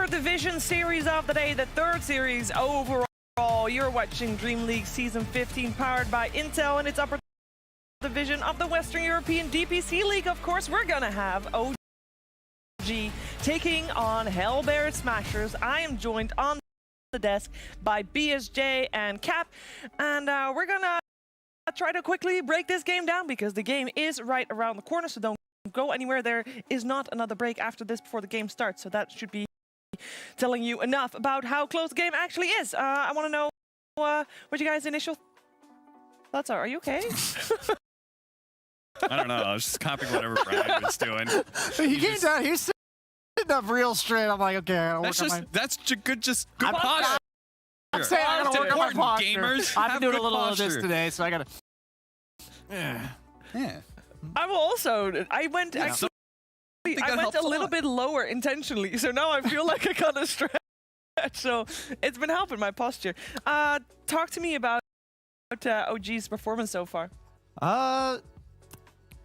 Upper Division Series of the day, the third series overall. You're watching Dream League Season 15, powered by Intel, and it's Upper Division of the Western European DPC League. Of course, we're gonna have OG taking on Hellbear Smashers. I am joined on the desk by BSJ and Cap, and we're gonna try to quickly break this game down because the game is right around the corner, so don't go anywhere. There is not another break after this before the game starts, so that should be telling you enough about how close the game actually is. I want to know what you guys' initial thoughts are. Are you okay? I don't know. I was just copying whatever Brian was doing. He came down. He was sitting up real straight. I'm like, okay, I gotta work on my... That's good posture. I'm saying I gotta work on my posture. Gamers I've have been doing good a little posture. of this today, so I gotta... Yeah. I went a little bit lower intentionally, so now I feel like I kind of stretch. So it's been helping my posture. Talk to me about OG's performance so far.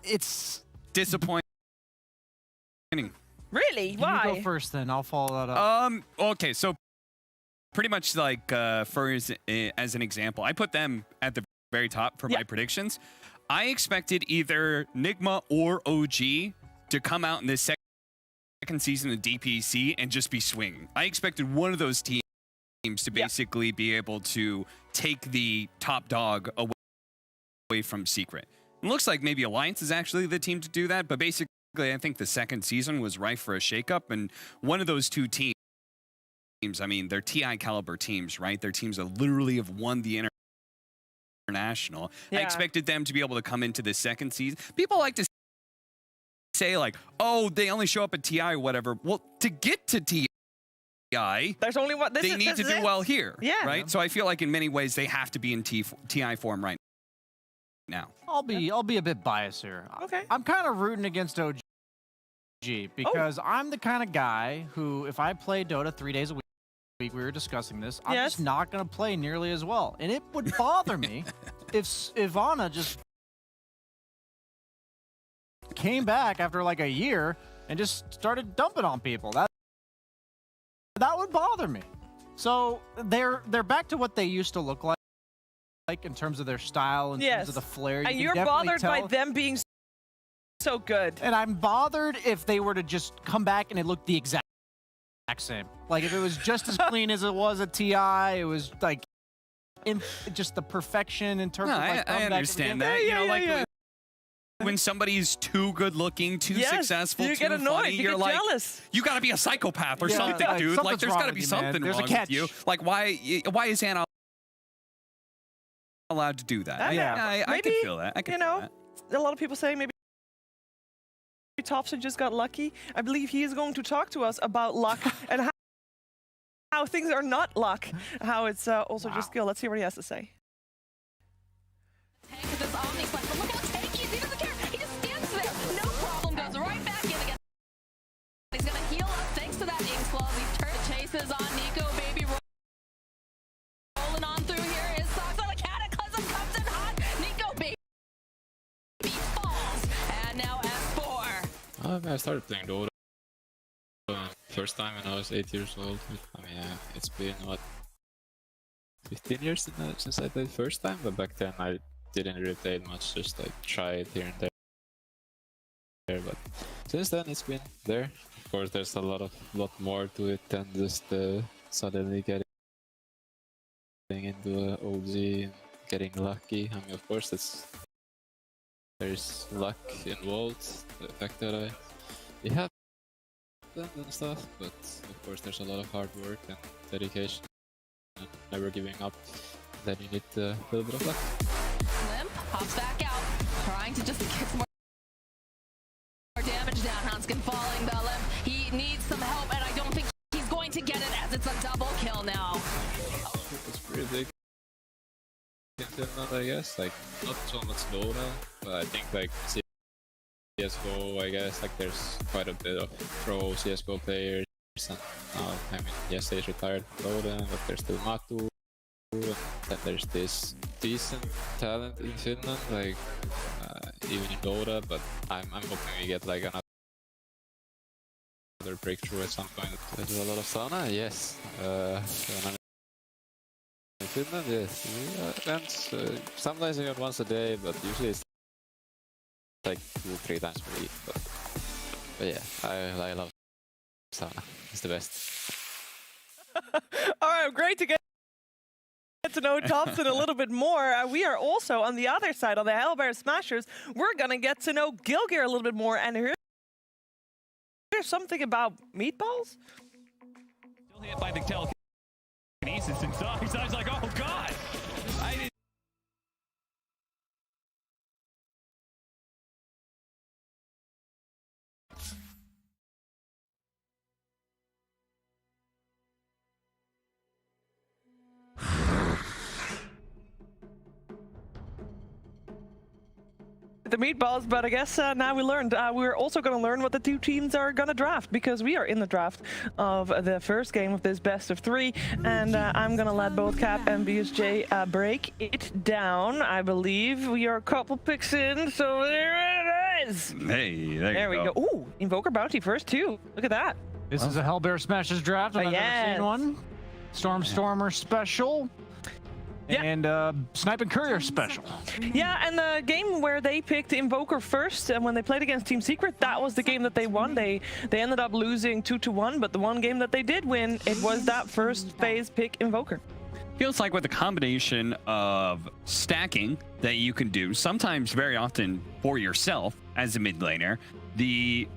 It's Disappointing. Really? Why? You go first, then I'll follow that up. Okay, so pretty much like as an example, I put them at the very top for my predictions. I expected either Nigma or OG to come out in this second season of DPC and just be swinging. I expected one of those teams to basically be able to take the top dog away from Secret. It looks like maybe Alliance is actually the team to do that, but basically I think the second season was rife for a shakeup, and one of those two teams, I mean, they're TI caliber teams, right? They're teams that literally have won the international. I expected them to be able to come into this second season. People like to say like, oh, they only show up at TI or whatever. Well, to get to TI, there's only one. They need to do well here, yeah. right? So I feel like in many ways they have to be in TI form right now. I'll be a bit biased here. Okay. I'm kind of rooting against OG because I'm the kind of guy who, if I play Dota 3 days a week, we were discussing this, I'm just not going to play nearly as well. And it would bother me if Anna just came back after like a year and just started dumping on people. That would bother me. So they're back to what they used to look like in terms of their style, in terms of the flair. And you're bothered by them being so good. And I'm bothered if they were to just come back and it looked the exact same. Like if it was just as clean as it was at TI, it was like just the perfection in terms of like I understand that. You know, like when somebody's too good looking, too successful, you too get annoyed, funny, you're like, jealous. You gotta be a psychopath or something, like, dude. Like there's gotta be something wrong with you. Like why is Anna allowed to do that? I can feel that. I can feel that. A lot of people say maybe Thompson just got lucky. I believe he is going to talk to us about luck and how things are not luck, how it's also just skill. Let's see what he has to say. Look how tanky he doesn't care. He just stands there. No problem. Goes right back in again. He's gonna heal up thanks to that Inks Glove. He chases on Nico, baby. Rolling on through here. His socks on a cataclysm comes in hot. Nico, baby falls. And now F4. I started playing Dota first time when I was 8 years old. I mean, it's been, what, 15 years since I played first time, but back then I didn't really play it much, just like try it here and there. But since then it's been there. Of course, there's a lot more to it than just suddenly getting into OG and getting lucky. I mean, of course, there's luck involved. The fact that it happened and stuff, but of course, there's a lot of hard work and dedication and never giving up. Then you need a little bit of luck. Limp hops back out, trying to just get some more damage down. Hanskin falling the Limp. He needs some help, and I don't think he's going to get it as it's a double kill now. It's pretty big in Finland, I guess. Like, not so much Dota, but I think like CSGO, I guess, like there's quite a bit of pro CSGO players. And I mean, yes, they retired Dota, but there's still Matu. And then there's this decent talent in Finland, like even in Dota, but I'm hoping we get like another another breakthrough at some point. I do a lot of sauna, yes. When I'm in Finland, yes. Events, sometimes I got once a day, but usually it's like 2-3 times per week. But yeah, I love sauna. It's the best. All right, great to get to know Thompson a little bit more. We are also on the other side, on the Hellbear Smashers. We're going to get to know Gilgear a little bit more. And here's something about meatballs. Still hit by the telekinesis inside. He's like, oh God. I didn't. The meatballs, but I guess now we learned. We're also going to learn what the two teams are going to draft, because we are in the draft of the first game of this best of 3, and I'm going to let both Cap and BSJ break it down. I believe we are a couple picks in, so there it is. Hey, There we go. Ooh, Invoker Bounty first too. Look at that. This is a Hellbear Smashers draft. I've never seen one. Stormer special. Yeah. And Sniping Courier special. Yeah, and the game where they picked Invoker first, and when they played against Team Secret, that was the game that they won. They ended up losing 2-1, but the one game that they did win, it was that first phase pick Invoker. Feels like with a combination of stacking that you can do, sometimes very often for yourself as a mid laner, the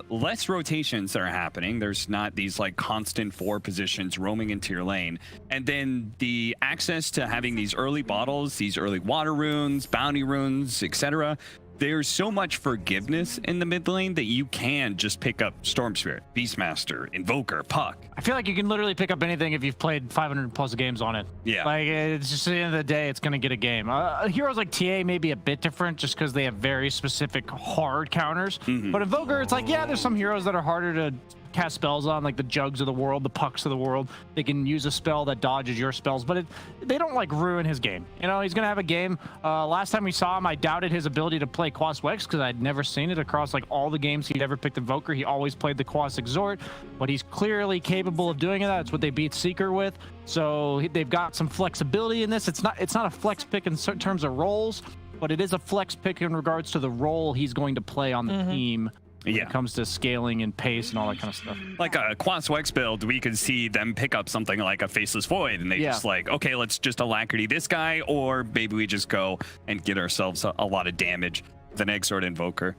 less rotations that are happening. There's not these like constant 4 positions roaming into your lane. And then the access to having these early bottles, these early water runes, bounty runes, etc. There's so much forgiveness in the mid lane that you can just pick up Storm Spirit, Beastmaster, Invoker, Puck. I feel like you can literally pick up anything if you've played 500 plus games on it. Yeah. Like, it's just at the end of the day, it's going to get a game. Heroes like TA may be a bit different just because they have very specific hard counters. But Invoker, it's like, yeah, there's some heroes that are harder to cast spells on, like the Jugs of the world, the Pucks of the world. They can use a spell that dodges your spells, but they don't like ruin his game. You know, he's gonna have a game. Last time we saw him, I doubted his ability to play Quas Wex because I'd never seen it across like all the games he'd ever picked Invoker. He always played the Quas Exhort, but he's clearly capable of doing that. That's what they beat Seeker with. So they've got some flexibility in this. It's not a flex pick in terms of roles, but it is a flex pick in regards to the role he's going to play on the team. When it comes to scaling and pace and all that kind of stuff. Like a Quas Wex build, we could see them pick up something like a Faceless Void, and they just like, okay, let's just alacrity this guy, or maybe we just go and get ourselves a lot of damage with an Exort Invoker.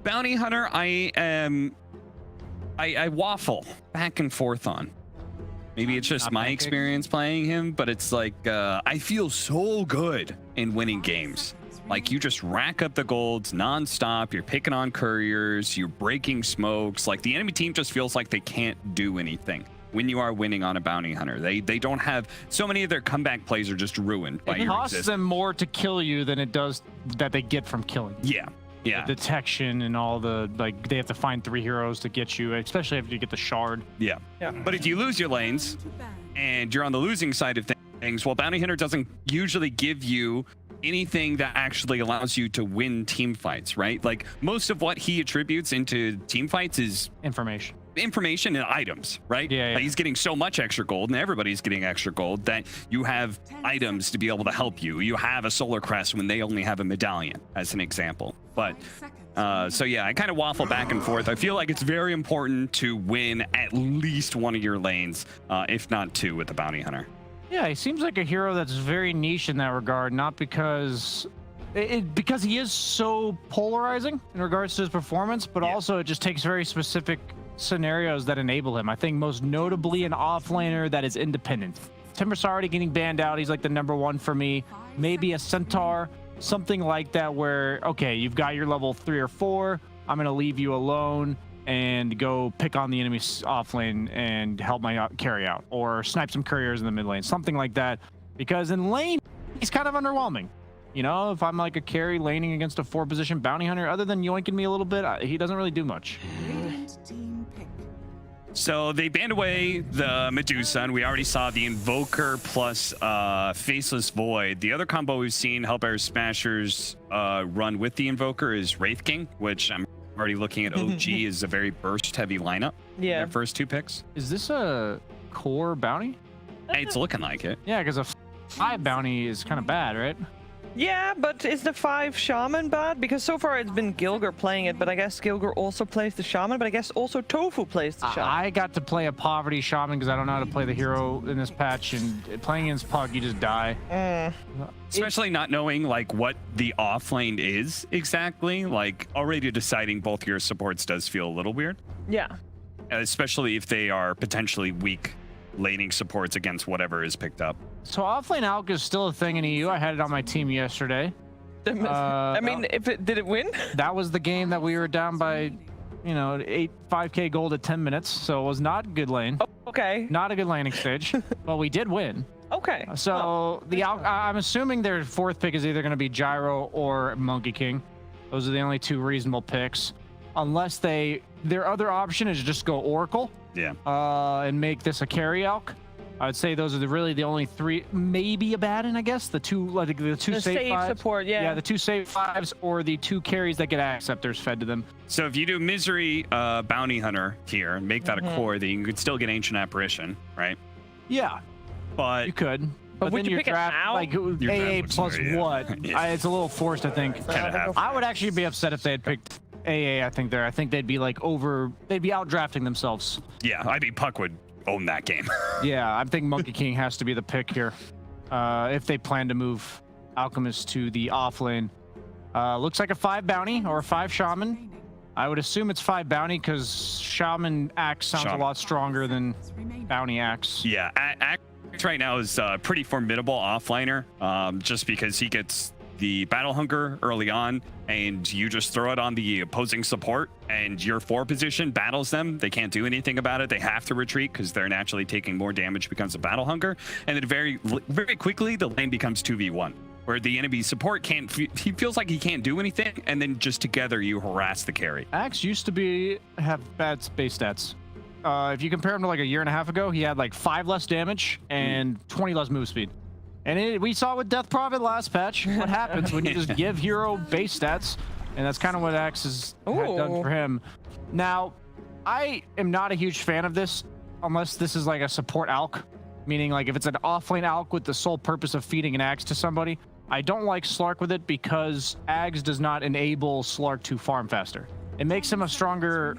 Bounty Hunter, I waffle back and forth on. Maybe it's just my experience playing him, but it's like, I feel so good in winning games. Like, you just rack up the golds nonstop. You're picking on couriers. You're breaking smokes. Like, the enemy team just feels like they can't do anything when you are winning on a bounty hunter. They don't have, so many of their comeback plays are just ruined by your It costs them more to kill you than it does that they get from killing you. Yeah. The detection and all the, like, they have to find 3 heroes to get you, especially after you get the shard. Yeah. But if you lose your lanes and you're on the losing side of things, well, bounty hunter doesn't usually give you anything that actually allows you to win team fights, right? Like, most of what he attributes into team fights is information and items, right? Yeah. Like, he's getting so much extra gold, and everybody's getting extra gold, that you have items to be able to help you. You have a solar crest when they only have a medallion, as an example. But so yeah, I kind of waffle back and forth. I feel like it's very important to win at least one of your lanes, if not 2, with the bounty hunter. Yeah, he seems like a hero that's very niche in that regard, not because because he is so polarizing in regards to his performance, but also it just takes very specific scenarios that enable him. I think most notably an offlaner that is independent. Timber's already getting banned out. He's like the #1 for me. Maybe a Centaur, something like that, where, okay, you've got your level 3 or 4. I'm going to leave you alone and go pick on the enemy's off lane and help my carry out, or snipe some couriers in the mid lane, something like that. Because in lane, he's kind of underwhelming. You know, if I'm like a carry laning against a 4-position bounty hunter, other than yoinking me a little bit, he doesn't really do much. So they banned away the Medusa, and we already saw the Invoker plus Faceless Void. The other combo we've seen Hellbear Smashers run with the Invoker is Wraith King, which I'm already looking at OG is a very burst-heavy lineup. Yeah. Their first 2 picks. Is this a core bounty? It's looking like it. Yeah, because a 5 bounty is kind of bad, right? Yeah, but is the 5 Shaman bad? Because so far it's been Gilgir playing it, but I guess Gilgir also plays the Shaman, but I guess also Tofu plays the Shaman. I got to play a Poverty Shaman because I don't know how to play the hero in this patch, and playing against Pug, you just die. Especially not knowing like what the off lane is exactly. Like already deciding both your supports does feel a little weird. Yeah. Especially if they are potentially weak laning supports against whatever is picked up. So offlane Alk is still a thing in EU. I had it on my team yesterday. I mean, did it win? That was the game that we were down by, 5k gold at 10 minutes. So it was not a good lane. Okay. Not a good laning stage. But we did win. Okay. So I'm assuming their 4th pick is either going to be Gyro or Monkey King. Those are the only 2 reasonable picks. Unless their other option is just go Oracle. Yeah. And make this a carry Alk. I'd say those are really the only 3, maybe a Baden, I guess. The 2 The save 5s. support, yeah. Yeah, the 2 save 5s or the 2 carries that get acceptors fed to them. So if you do Misery Bounty Hunter here and make that a core, then you could still get Ancient Apparition, right? Yeah, But you could. But would then you your pick it draft, now? like Your draft AA would plus sorry, yeah. what? Yeah. It's a little forced, I think. Kinda have. I would actually be upset if they had picked AA. I think they'd be like they'd be outdrafting themselves. Yeah, I mean Puck would own that game. Yeah, I think Monkey King has to be the pick here. If they plan to move Alchemist to the off lane. Looks like a 5 bounty or a 5 shaman. I would assume it's 5 bounty because shaman axe sounds a lot stronger than bounty axe. Yeah, Axe right now is a pretty formidable offliner, just because he gets the battle hunger early on, and you just throw it on the opposing support, and your 4 position battles them. They can't do anything about it. They have to retreat because they're naturally taking more damage because of battle hunger, and then very quickly the lane becomes 2v1, where the enemy support can't. He feels like he can't do anything, and then just together you harass the carry. Axe used to have bad base stats. If you compare him to like a year and a half ago, he had like 5 less damage and 20 less move speed. And we saw with Death Prophet last patch what happens when you just give hero base stats, and that's kind of what Axe has done for him. Now, I am not a huge fan of this unless this is like a support Alk, meaning like if it's an offlane Alk with the sole purpose of feeding an Axe to somebody. I don't like Slark with it because Axe does not enable Slark to farm faster. It makes him a stronger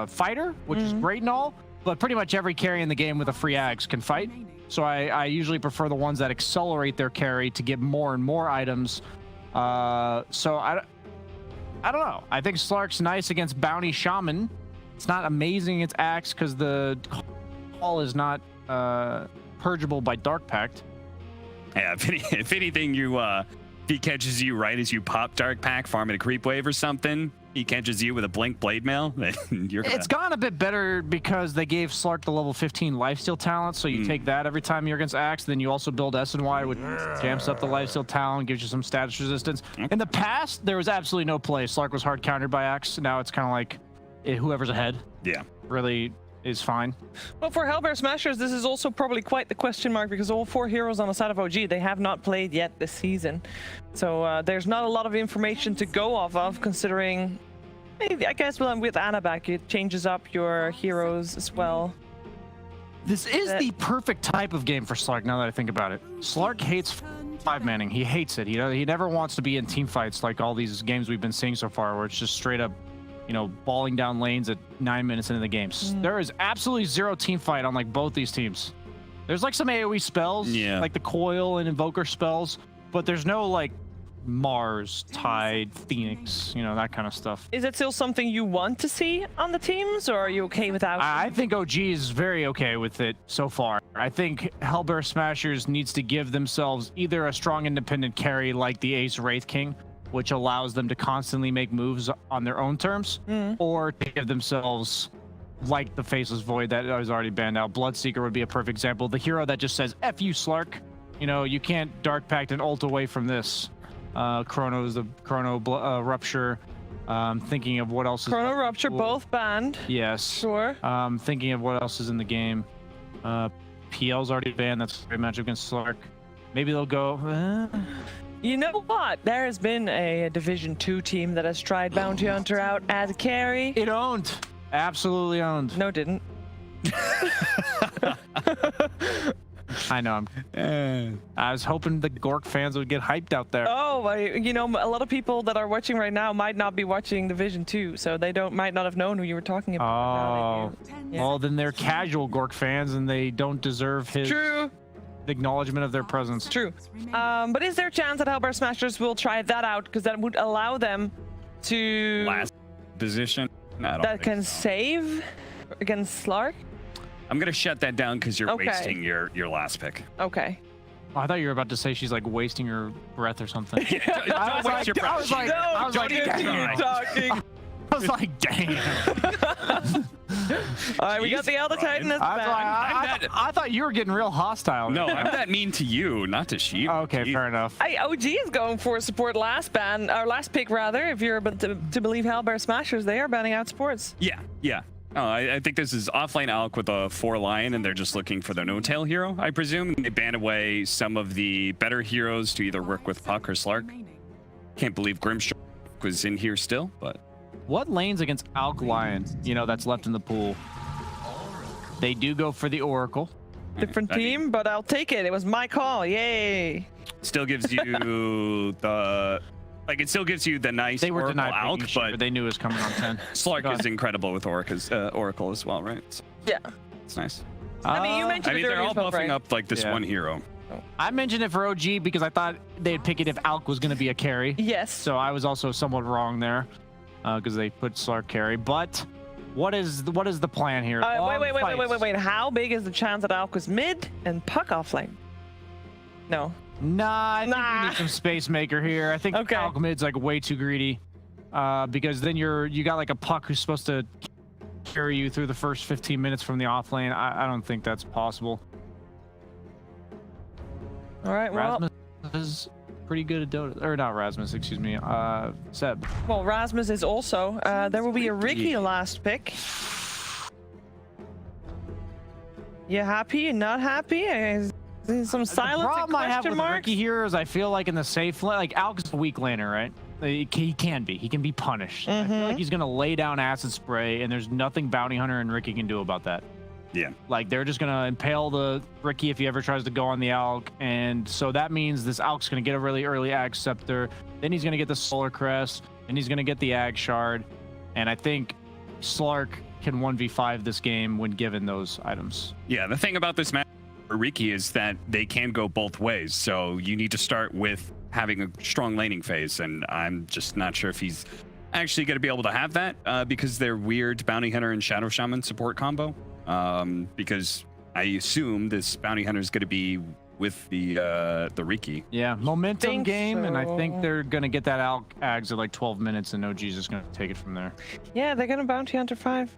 fighter, which is great and all, but pretty much every carry in the game with a free Axe can fight. So I usually prefer the ones that accelerate their carry to get more and more items. So I don't know. I think Slark's nice against Bounty Shaman. It's not amazing against Axe because the call is not purgeable by Dark Pact. Yeah, if anything, if he catches you right as you pop Dark Pact, farming a creep wave or something, he catches you with a Blink Blade Mail, then you're gonna... It's gone a bit better because they gave Slark the level 15 lifesteal talent, so you take that every time you're against Axe, then you also build SNY, which jams up the lifesteal talent, gives you some status resistance. In the past, there was absolutely no play. Slark was hard countered by Axe. Now it's kind of like whoever's ahead really is fine. Well, for Hellbear Smashers, this is also probably quite the question mark because all 4 heroes on the side of OG, they have not played yet this season. So there's not a lot of information to go off of, considering maybe, I guess, well, with Anna back, it changes up your heroes as well. This is the perfect type of game for Slark, now that I think about it. Slark hates 5-manning. He hates it. He never wants to be in team fights like all these games we've been seeing so far, where it's just straight up balling down lanes at 9 minutes into the games. There is absolutely 0 team fight on like both these teams. There's like some AoE spells, like the coil and invoker spells, but there's no like Mars, Tide, Phoenix, that kind of stuff. Is it still something you want to see on the teams, or are you okay without? I think OG is very okay with it so far. I think Hellbear Smashers needs to give themselves either a strong independent carry like the Ace Wraith King, which allows them to constantly make moves on their own terms, or to give themselves like the Faceless Void that was already banned out. Bloodseeker would be a perfect example. The hero that just says, F you, Slark. You can't Dark Pact and ult away from this. Chrono's the Chrono Rupture. Thinking of what else is... Chrono Rupture, both banned. Yes. Sure. Thinking of what else is in the game. PL's already banned. That's a great matchup against Slark. Maybe they'll go... You know what? There has been a Division 2 team that has tried Bounty Hunter out as a carry. It owned. Absolutely owned. No, it didn't. I know. I was hoping the Gork fans would get hyped out there. Oh, you know, a lot of people that are watching right now might not be watching Division 2, so they might not have known who you were talking about. Oh, well, then they're casual Gork fans, and they don't deserve his True. acknowledgement of their presence. True. But is there a chance that Hellbear Smashers will try that out? Because that would allow them to... Last position. No, I don't that think can so. save against Slark? I'm going to shut that down because you're Okay. wasting your last pick. Okay. Oh, I thought you were about to say she's like wasting her breath or something. Don't waste your breath. Talking. I was like, damn. All right, we got Jeez, the Elder Titan as I, back. I thought you were getting real hostile. No, I'm that mean to you, not to Sheep. Okay, Jeez. fair enough. Hey, OG is going for support last ban, or last pick rather. If you're to believe Hellbear Smashers, they are banning out sports. Yeah, yeah. Oh, I think this is offlane Alk with a 4 Lion, and they're just looking for their no-tail hero, I presume. They ban away some of the better heroes to either work with Puck or Slark. Can't believe Grimstroke was in here still, but... What lanes against Alk Lion, you know, that's left in the pool? They do go for the Oracle. Different I mean- team, but I'll take it. It was my call. Yay. Still gives you the... Like, it still gives you the nice They were Oracle denied Alk, picking but but they knew it was coming on 10. Slark Go is ahead. incredible with Oracle as well, right? So Yeah. it's nice. I mean, you mentioned I mean, it they're earlier all as well, buffing right? up, like, this Yeah. one hero. I mentioned it for OG because I thought they'd pick it if Alk was going to be a carry. Yes. So I was also somewhat wrong there because they put Slark carry. But what is the plan here? Long fights. Wait. How big is the chance that Alk was mid and Puck offlane? No. Nah, I think Nah. you need some space maker here. I think Okay. Alk mid's like way too greedy because then you got like a Puck who's supposed to carry you through the first 15 minutes from the off lane. I don't think that's possible. All right, well, Rasmus is pretty good at Dota, or not Rasmus, excuse me, Seb. well, Rasmus is also. There will be a Ricky last pick. You happy? You not happy? Some silence The and problem I have question with marks? Ricky here is I feel like in the safe lane, like Alk's a weak laner, right? He can be punished. I feel like he's gonna lay down acid spray, and there's nothing Bounty Hunter and Ricky can do about that. Yeah. Like they're just gonna impale the Ricky if he ever tries to go on the Alk, and so that means this Alk's gonna get a really early Ag Scepter, then he's gonna get the Solar Crest, and he's gonna get the Ag Shard, and I think Slark can 1v5 this game when given those items. Yeah, the thing about this match for Riki is that they can go both ways. So you need to start with having a strong laning phase, and I'm just not sure if he's actually going to be able to have that because they're weird Bounty Hunter and Shadow Shaman support combo. Because I assume this Bounty Hunter is going to be with the Riki. Yeah, momentum Think game, and I think so. they're gonna get that Alk Ags at like 12 minutes, and OG's just gonna take it from there. Yeah, they're gonna Bounty Hunter 5.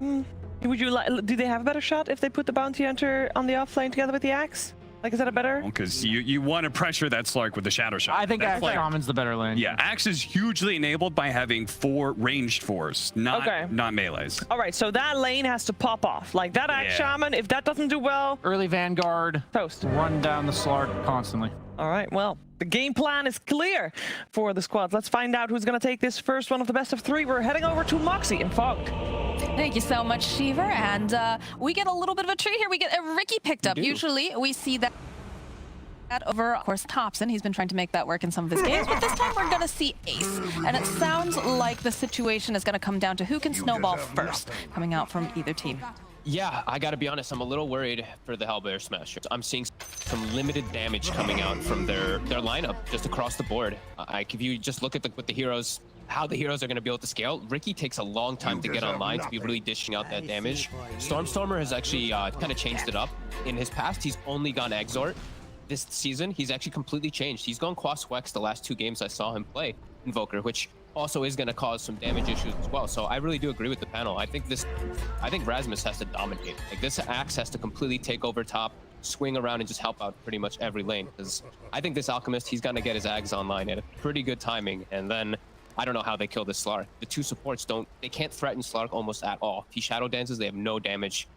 Would you like? Do they have a better shot if they put the Bounty Hunter on the offlane together with the axe? Like, is that a better? Because you want to pressure that Slark with the Shadow Shot. I think That's Axe Shaman's the better lane. Yeah, Axe is hugely enabled by having 4 ranged 4s, not melees. All right, so that lane has to pop off. Like that axe Yeah. shaman, if that doesn't do well, Early Vanguard, toast. run down the Slark constantly. All right, well, the game plan is clear for the squads. Let's find out who's going to take this first one of the best of 3. We're heading over to Moxie and Fogged. Thank you so much, Shiver. And we get a little bit of a treat here. We get a Ricky picked up. Usually we see that over, of course, Thompson. He's been trying to make that work in some of his games, but this time we're going to see Ace. And it sounds like the situation is going to come down to who can snowball first, coming out from either team. Yeah, I gotta be honest, I'm a little worried for the Hellbear Smashers. I'm seeing some limited damage coming out from their lineup just across the board. If you just look at what the heroes, how the heroes are gonna be able to scale, Ricky takes a long time to get online to be really dishing out that damage. Stormstormer has actually kind of changed it up. In his past, he's only gone Exort. This season, he's actually completely changed. He's gone Quas-Wex the last 2 games I saw him play Invoker, which also is going to cause some damage issues as well. So I really do agree with the panel. I think Rasmus has to dominate. Like, this Axe has to completely take over top, swing around, and just help out pretty much every lane. Because I think this Alchemist, he's going to get his Ags online at a pretty good timing. And then I don't know how they kill this Slark. The 2 supports they can't threaten Slark almost at all. If he shadow dances, they have no damage.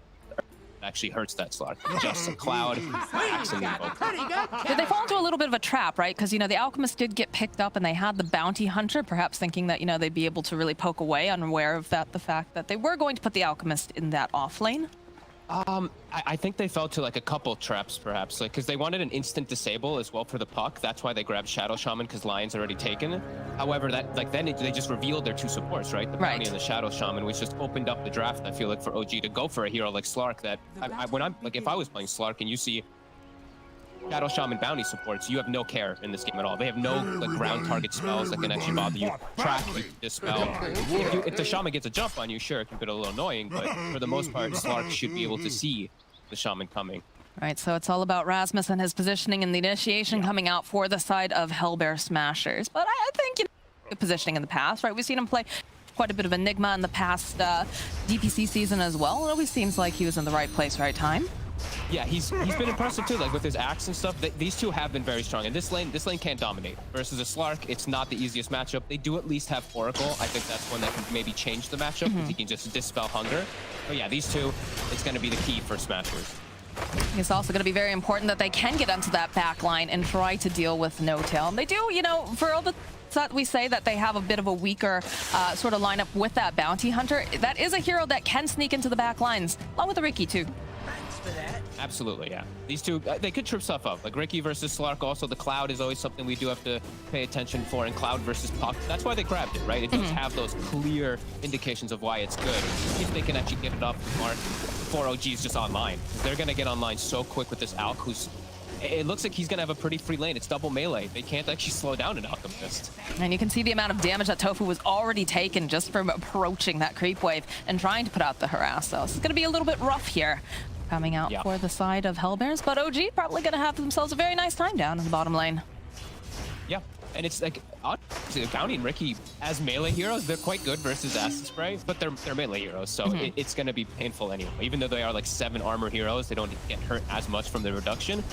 actually hurts that Slark. Just a Cloud, Axe, and the Invoker. Did they fall into a little bit of a trap, right? Because, the Alchemist did get picked up and they had the Bounty Hunter, perhaps thinking that, they'd be able to really poke away, unaware of the fact that they were going to put the Alchemist in that off lane. I think they fell to like a couple traps, perhaps, like because they wanted an instant disable as well for the puck. That's why they grabbed Shadow Shaman, because Lion's already taken. However, they just revealed their two supports, right? The Bounty and the Shadow Shaman, which just opened up the draft. I feel like for OG to go for a hero like Slark, that if I was playing Slark and you see Shadow Shaman Bounty supports, you have no care in this game at all. They have no ground target spells that can actually bother you. Track, you dispel. If the Shaman gets a jump on you, sure, it can get a little annoying, but for the most part, Slark should be able to see the Shaman coming. Right, so it's all about Rasmus and his positioning and the initiation coming out for the side of Hellbear Smashers. But I think, good positioning in the past, right? We've seen him play quite a bit of Enigma in the past DPC season as well. It always seems like he was in the right place, right time. Yeah, he's been impressive too, like with his axe and stuff. These two have been very strong, and this lane can't dominate. Versus a Slark, it's not the easiest matchup. They do at least have Oracle. I think that's one that can maybe change the matchup, because he can just dispel hunger. But yeah, these two, it's going to be the key for Smashers. It's also going to be very important that they can get onto that back line and try to deal with no-tail. And they do, for all the that we say that they have a bit of a weaker sort of lineup with that Bounty Hunter, that is a hero that can sneak into the back lines, along with the Ricky too. Absolutely, yeah. These two, they could trip stuff up. Like Ricky versus Slark, also the Cloud is always something we do have to pay attention for, and Cloud versus Puck. That's why they grabbed it, right? It does have those clear indications of why it's good. If they can actually get it off the mark before OG is just online. They're going to get online so quick with this Alk, who's... It looks like he's going to have a pretty free lane. It's double melee. They can't actually slow down an Alchemist. And you can see the amount of damage that Tofu was already taken just from approaching that creep wave and trying to put out the harass. So it's going to be a little bit rough here coming out for the side of Hellbears. But OG probably going to have themselves a very nice time down in the bottom lane. Yeah, and it's like, honestly, Bounty and Ricky as melee heroes, they're quite good versus Acid Spray, but they're melee heroes, so it's going to be painful anyway. Even though they are like 7 armor heroes, they don't get hurt as much from the reduction.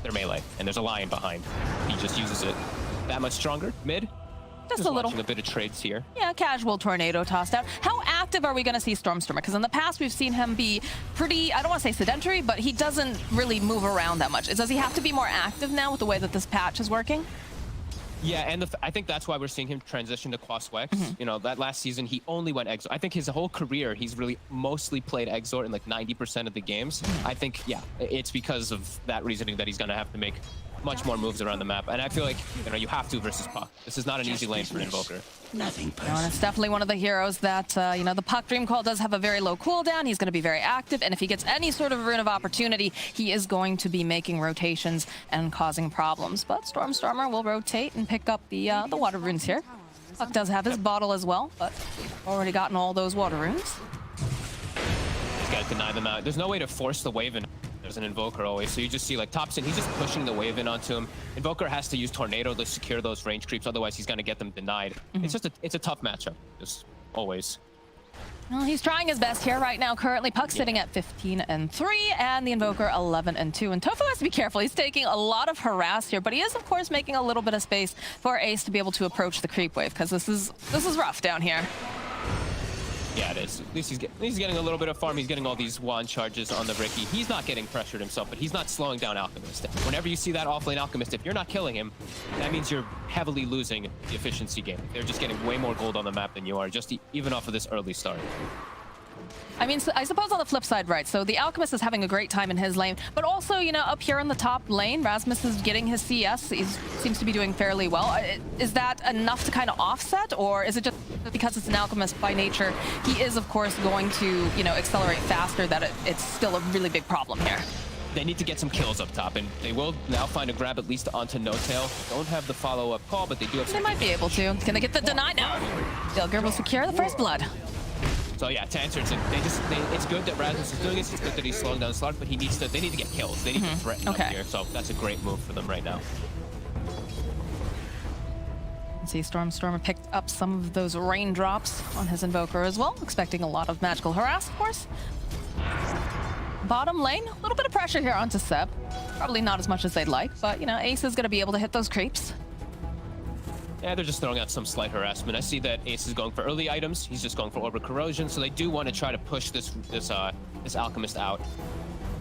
They're melee, and there's a Lion behind. He just uses it that much stronger. Mid, just a little. Watching a bit of trades here. Yeah, casual tornado tossed out. How active are we going to see Stormstormer? Because in the past, we've seen him be pretty, I don't want to say sedentary, but he doesn't really move around that much. Does he have to be more active now with the way that this patch is working? Yeah, and I think that's why we're seeing him transition to Quaswex. That last season, he only went Exort. I think his whole career, he's really mostly played Exort in like 90% of the games. I think, yeah, it's because of that reasoning that he's going to have to make much more moves around the map. And I feel like, you have to versus Puck. This is not an easy lane for an Invoker. Nothing personal. And it's definitely one of the heroes that, the Puck Dream Call does have a very low cooldown. He's going to be very active. And if he gets any sort of rune of opportunity, he is going to be making rotations and causing problems. But Stormstormer will rotate and pick up the water runes here. Puck does have his bottle as well, but already gotten all those water runes. He's got to deny them out. There's no way to force the wave in. There's an Invoker always, so you just see like Topson, he's just pushing the wave in onto him. Invoker has to use Tornado to secure those range creeps, otherwise he's going to get them denied. It's a tough matchup, just always. Well, he's trying his best here right now. Currently, Puck's sitting at 15-3, and the Invoker 11-2. And Tofu has to be careful. He's taking a lot of harass here, but he is, of course, making a little bit of space for Ace to be able to approach the creep wave, because this is rough down here. Yeah, it is. At least he's getting a little bit of farm. He's getting all these wand charges on the Ricky. He's not getting pressured himself, but he's not slowing down Alchemist. Whenever you see that offlane Alchemist, if you're not killing him, that means you're heavily losing the efficiency game. They're just getting way more gold on the map than you are, just even off of this early start. I mean, I suppose on the flip side, right, so the Alchemist is having a great time in his lane, but also, up here in the top lane, Rasmus is getting his CS. He seems to be doing fairly well. Is that enough to kind of offset, or is it just because it's an Alchemist by nature? He is, of course, going to, accelerate faster, that it's still a really big problem here. They need to get some kills up top, and they will now find a grab at least onto No-Tail. Don't have the follow-up call, but they do have some... They might be able to. Can they get the deny now? Dilger will secure the first blood. So yeah, to answer, it's good that Rasmus is doing this. It's good that he's slowing down Slark, but they need to get kills. They need to threaten up here. So that's a great move for them right now. See, Stormstormer picked up some of those raindrops on his Invoker as well, expecting a lot of magical harass, of course. Bottom lane, a little bit of pressure here onto Seb. Probably not as much as they'd like, but Ace is going to be able to hit those creeps. Yeah, they're just throwing out some slight harassment. I see that Ace is going for early items. He's just going for Orb of Corrosion, so they do want to try to push this Alchemist out.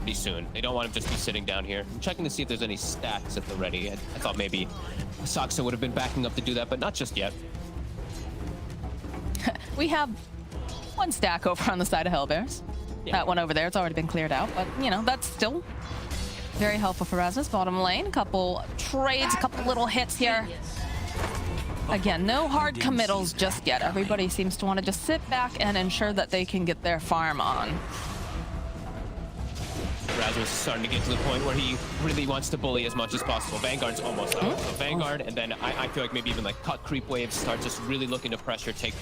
pretty soon. They don't want him just be sitting down here. I'm checking to see if there's any stacks at the ready. I thought maybe Saksa would have been backing up to do that, but not just yet. We have one stack over on the side of Hellbears. Yeah. That one over there, it's already been cleared out, but you know, that's still very helpful for Rasmus. Bottom lane, a couple trades, a couple little hits here. Again, no hard committals just yet. Everybody seems to want to just sit back and ensure that they can get their farm on. Rasmus is starting to get to the point where he really wants to bully as much as possible. Vanguard's almost out. So Vanguard, and then I feel like maybe even like cut creep waves, start just really looking to pressure, take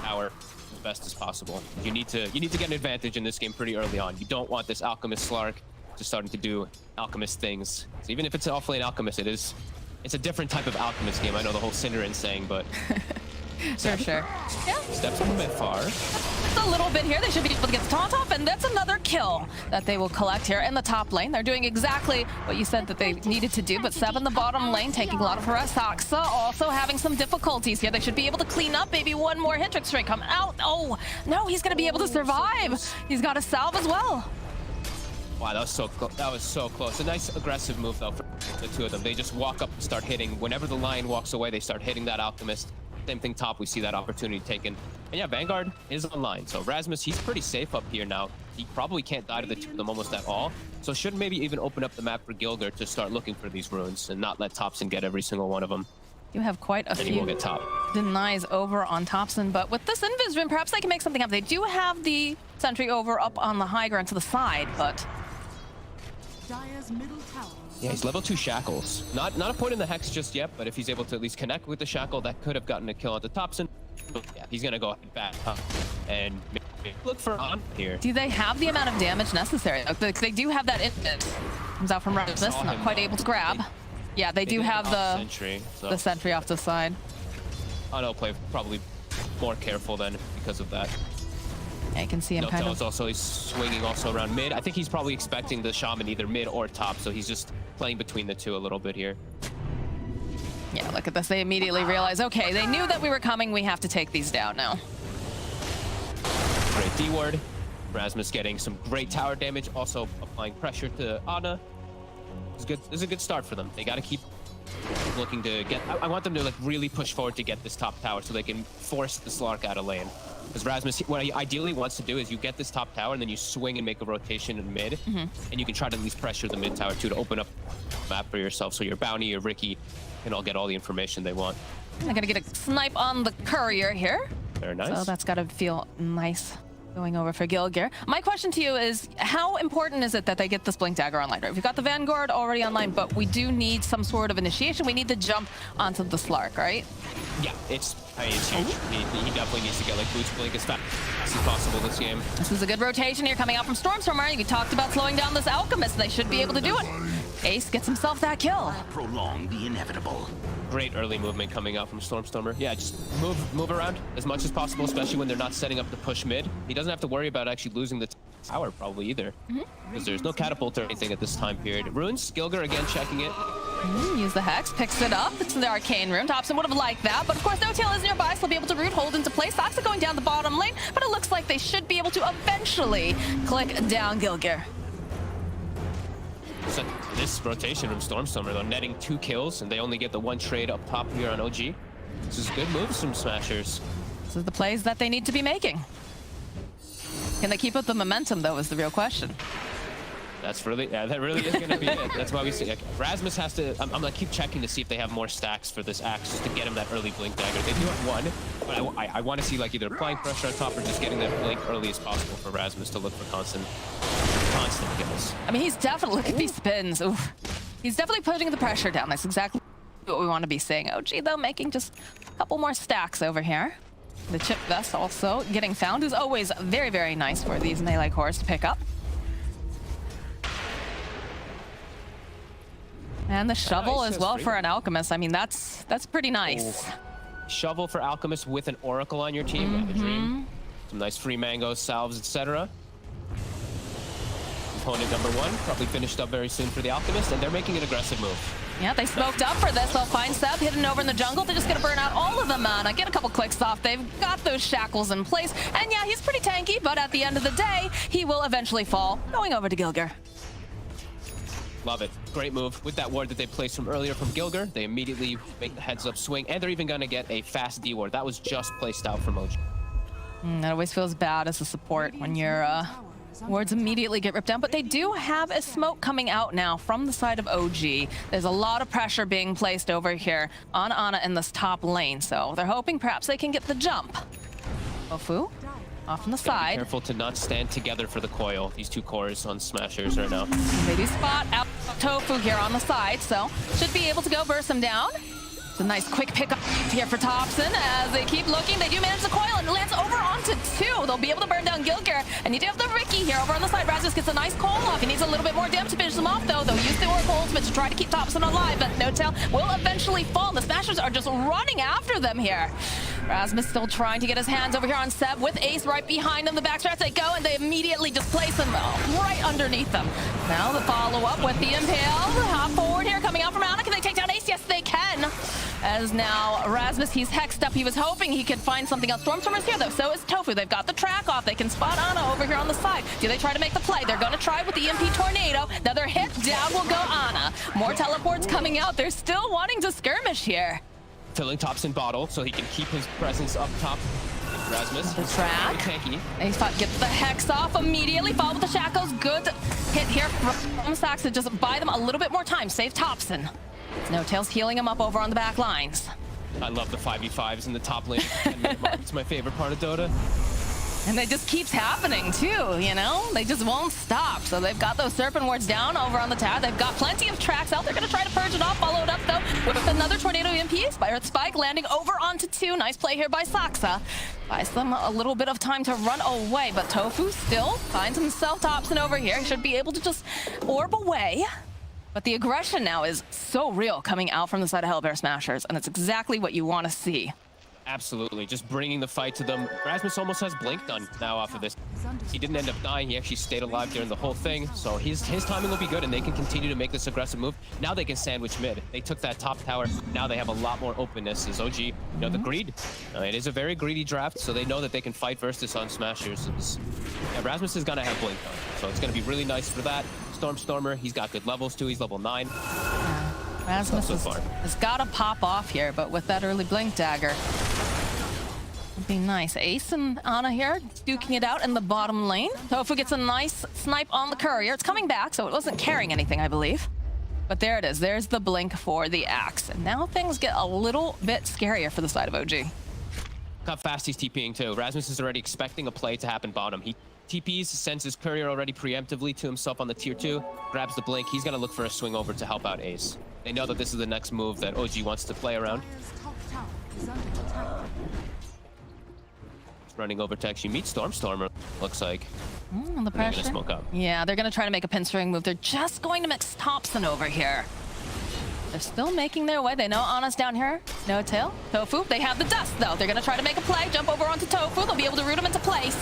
power as best as possible. You need to get an advantage in this game pretty early on. You don't want this Alchemist Slark just starting to do Alchemist things. So even if it's an off-lane Alchemist, it's a different type of Alchemist game. I know the whole Cinderin saying, but Sure. Yeah. steps up a bit far. Just a little bit here. They should be able to get the taunt off, and that's another kill that they will collect here in the top lane. They're doing exactly what you said that they needed to do, but 7 the bottom lane, taking a lot of harass. Saksa also having some difficulties here. They should be able to clean up. Maybe one more hit trick straight come out. Oh, no, he's going to be able to survive. He's got a salve as well. Wow, that was so close. A nice aggressive move though for the two of them. They just walk up and start hitting. Whenever the lion walks away, they start hitting that Alchemist. Same thing top, we see that opportunity taken. And yeah, Vanguard is online. So Rasmus, he's pretty safe up here now. He probably can't die to the two of them almost at all. So should maybe even open up the map for Gilgir to start looking for these runes and not let Thompson get every single one of them. You have quite a And he few will get top. denies over on Thompson, but with this Invis rune, perhaps they can make something up. They do have the sentry over up on the high ground to the side, but Yeah, he's level 2 shackles. Not a point in the hex just yet, but if he's able to at least connect with the shackle, that could have gotten a kill onto Thompson. But yeah, he's gonna go back up and maybe look for on here. do they have the amount of damage necessary? They do have that Invis. Comes out from Rasmus, saw not him, quite though. able to grab. Yeah, they do did have off the sentry, so sentry off the side. I'll play probably more careful then because of that. Yeah, you can see him kind Notel's of. also, he's swinging also around mid. I think he's probably expecting the shaman either mid or top, so he's just playing between the two a little bit here. Yeah, look at this. They immediately realize, okay, they knew that we were coming. We have to take these down now. Great D-ward. Rasmus getting some great tower damage, also applying pressure to Ana. This is a good start for them. They got to keep looking to get... I want them to like really push forward to get this top tower so they can force the Slark out of lane. Because Rasmus, what he ideally wants to do is you get this top tower and then you swing and make a rotation in mid, and you can try to at least pressure the mid tower too to open up the map for yourself so your Bounty, your Ricky can all get all the information they want. They're going to get a snipe on the courier here. Very nice. So that's got to feel nice going over for Gilgir. My question to you is, how important is it that they get this Blink Dagger online? Right? We've got the Vanguard already online, but we do need some sort of initiation. We need to jump onto the Slark, right? Yeah, it's huge. He definitely needs to get like Boots Blink as fast as possible this game. This is a good rotation here coming out from Stormstormer. We talked about slowing down this Alchemist. They should be able to do it. Ace gets himself that kill. Prolong the inevitable. Great early movement coming out from Stormstormer. Yeah, just move around as much as possible, especially when they're not setting up the push mid. He doesn't have to worry about actually losing the tower probably either, because there's no catapult or anything at this time period. Runes, Gilgir again checking it. Use the Hex, picks it up. It's the Arcane Rune. Thompson would have liked that, but of course Notail is nearby, so they'll be able to root hold into place. Saksa going down the bottom lane, but it looks like they should be able to eventually click down Gilgir. So this rotation from Stormstormer though, netting 2 kills, and they only get the 1 trade up top here on OG. This is good moves from Smashers. This is the plays that they need to be making. Can they keep up the momentum, though, is the real question. That really is going to be it. That's why we see like, Rasmus has to. I'm gonna keep checking to see if they have more stacks for this axe just to get him that early blink dagger. They do have 1, but I want to see like either applying pressure on top or just getting that blink early as possible for Rasmus to look for constant kills. I mean, he's definitely, look at these spins. Oof. He's definitely putting the pressure down. That's exactly what we want to be seeing. OG, though, making just a couple more stacks over here. The chip vest also getting found is always very, very nice for these melee cores to pick up. And the shovel nice, as well that's for an alchemist. I mean, that's pretty nice. Shovel for alchemist with an oracle on your team. The dream. Some nice free mangoes, salves, etc. Component number 1 probably finished up very soon for the alchemist, and they're making an aggressive move. Yeah, they smoked up for this. They'll find Seb hidden over in the jungle. They're just going to burn out all of the mana, get a couple clicks off. They've got those shackles in place. And yeah, he's pretty tanky, but at the end of the day, he will eventually fall. Going over to Gilgir. Love it. Great move. With that ward that they placed from earlier from Gilger, they immediately make the heads up swing, and they're even going to get a fast D ward. That was just placed out from OG. That always feels bad as a support when your wards immediately get ripped down, but they do have a smoke coming out now from the side of OG. There's a lot of pressure being placed over here on Ana in this top lane, so they're hoping perhaps they can get the jump. Tofu off on the side. Careful to not stand together for the coil. These two cores on Smashers right now. They do spot out Tofu here on the side, so should be able to go burst him down. It's a nice quick pick up here for Thompson as they keep looking. They do manage the coil and it lands over onto 2. They'll be able to burn down Gilger. And you do have the Ricky here over on the side. Razmus gets a nice coil off. He needs a little bit more damage to finish them off, though. They'll use the Oracle Ultimate to try to keep Thompson alive, but No Tail will eventually fall. The Smashers are just running after them here. Rasmus still trying to get his hands over here on Seb with Ace right behind him. The backstrats they go and they immediately just place him right underneath them. Now the follow-up with the Impale. Hop forward here coming out from Ana. Can they take down Ace? Yes, they can. As now Rasmus, he's hexed up. He was hoping he could find something else. Stormstormer's here though, so is Tofu. They've got the track off. They can spot Ana over here on the side. Do they try to make the play? They're going to try with the EMP Tornado. Another hit, down will go Ana. More teleports coming out. They're still wanting to skirmish here. Filling Thompson bottle so he can keep his presence up top. Rasmus. The track. Tanky. Ace gets the hex off immediately. Follow with the shackles. Good hit here from Sax to just buy them a little bit more time. Save Thompson. No Tail's healing him up over on the back lines. I love the 5v5s in the top lane. It's my favorite part of Dota. And it just keeps happening too, you know? They just won't stop. So they've got those Serpent Wards down over on the tower. They've got plenty of tracks out. They're going to try to purge it off. Follow it up though with another Tornado EMP. Earth Spike landing over onto 2. Nice play here by Saxa. Buys them a little bit of time to run away, but Tofu still finds himself Thompson over here. He should be able to just orb away. But the aggression now is so real coming out from the side of Hellbear Smashers, and it's exactly what you want to see. Absolutely, just bringing the fight to them. Rasmus almost has Blink done now off of this. He didn't end up dying. He actually stayed alive during the whole thing. So his timing will be good, and they can continue to make this aggressive move. Now they can sandwich mid. They took that top tower. Now they have a lot more openness as OG. You know, the greed. It is a very greedy draft, so they know that they can fight versus this on Smashers. Yeah, Rasmus is going to have Blink done. So it's going to be really nice for that. Stormer, he's got good levels too. He's level 9. Rasmus has got to pop off here, but with that early Blink dagger, it'd be nice. Ace and Ana here duking it out in the bottom lane. Tofu gets a nice snipe on the courier. It's coming back, so it wasn't carrying anything, I believe. But there it is. There's the Blink for the axe. And now things get a little bit scarier for the side of OG. Look how fast he's TPing too. Rasmus is already expecting a play to happen bottom. He TPs, sends his courier already preemptively to himself on the tier 2, grabs the Blink. He's going to look for a swing over to help out Ace. They know that this is the next move that OG wants to play around. Running over to actually meet Stormer, looks like. The pressure. Smoke up. Yeah, they're going to try to make a pinstring move. They're just going to mix Thompson over here. They're still making their way. They know Ana's down here. No Tail. Tofu. They have the dust, though. They're going to try to make a play. Jump over onto Tofu. They'll be able to root him into place.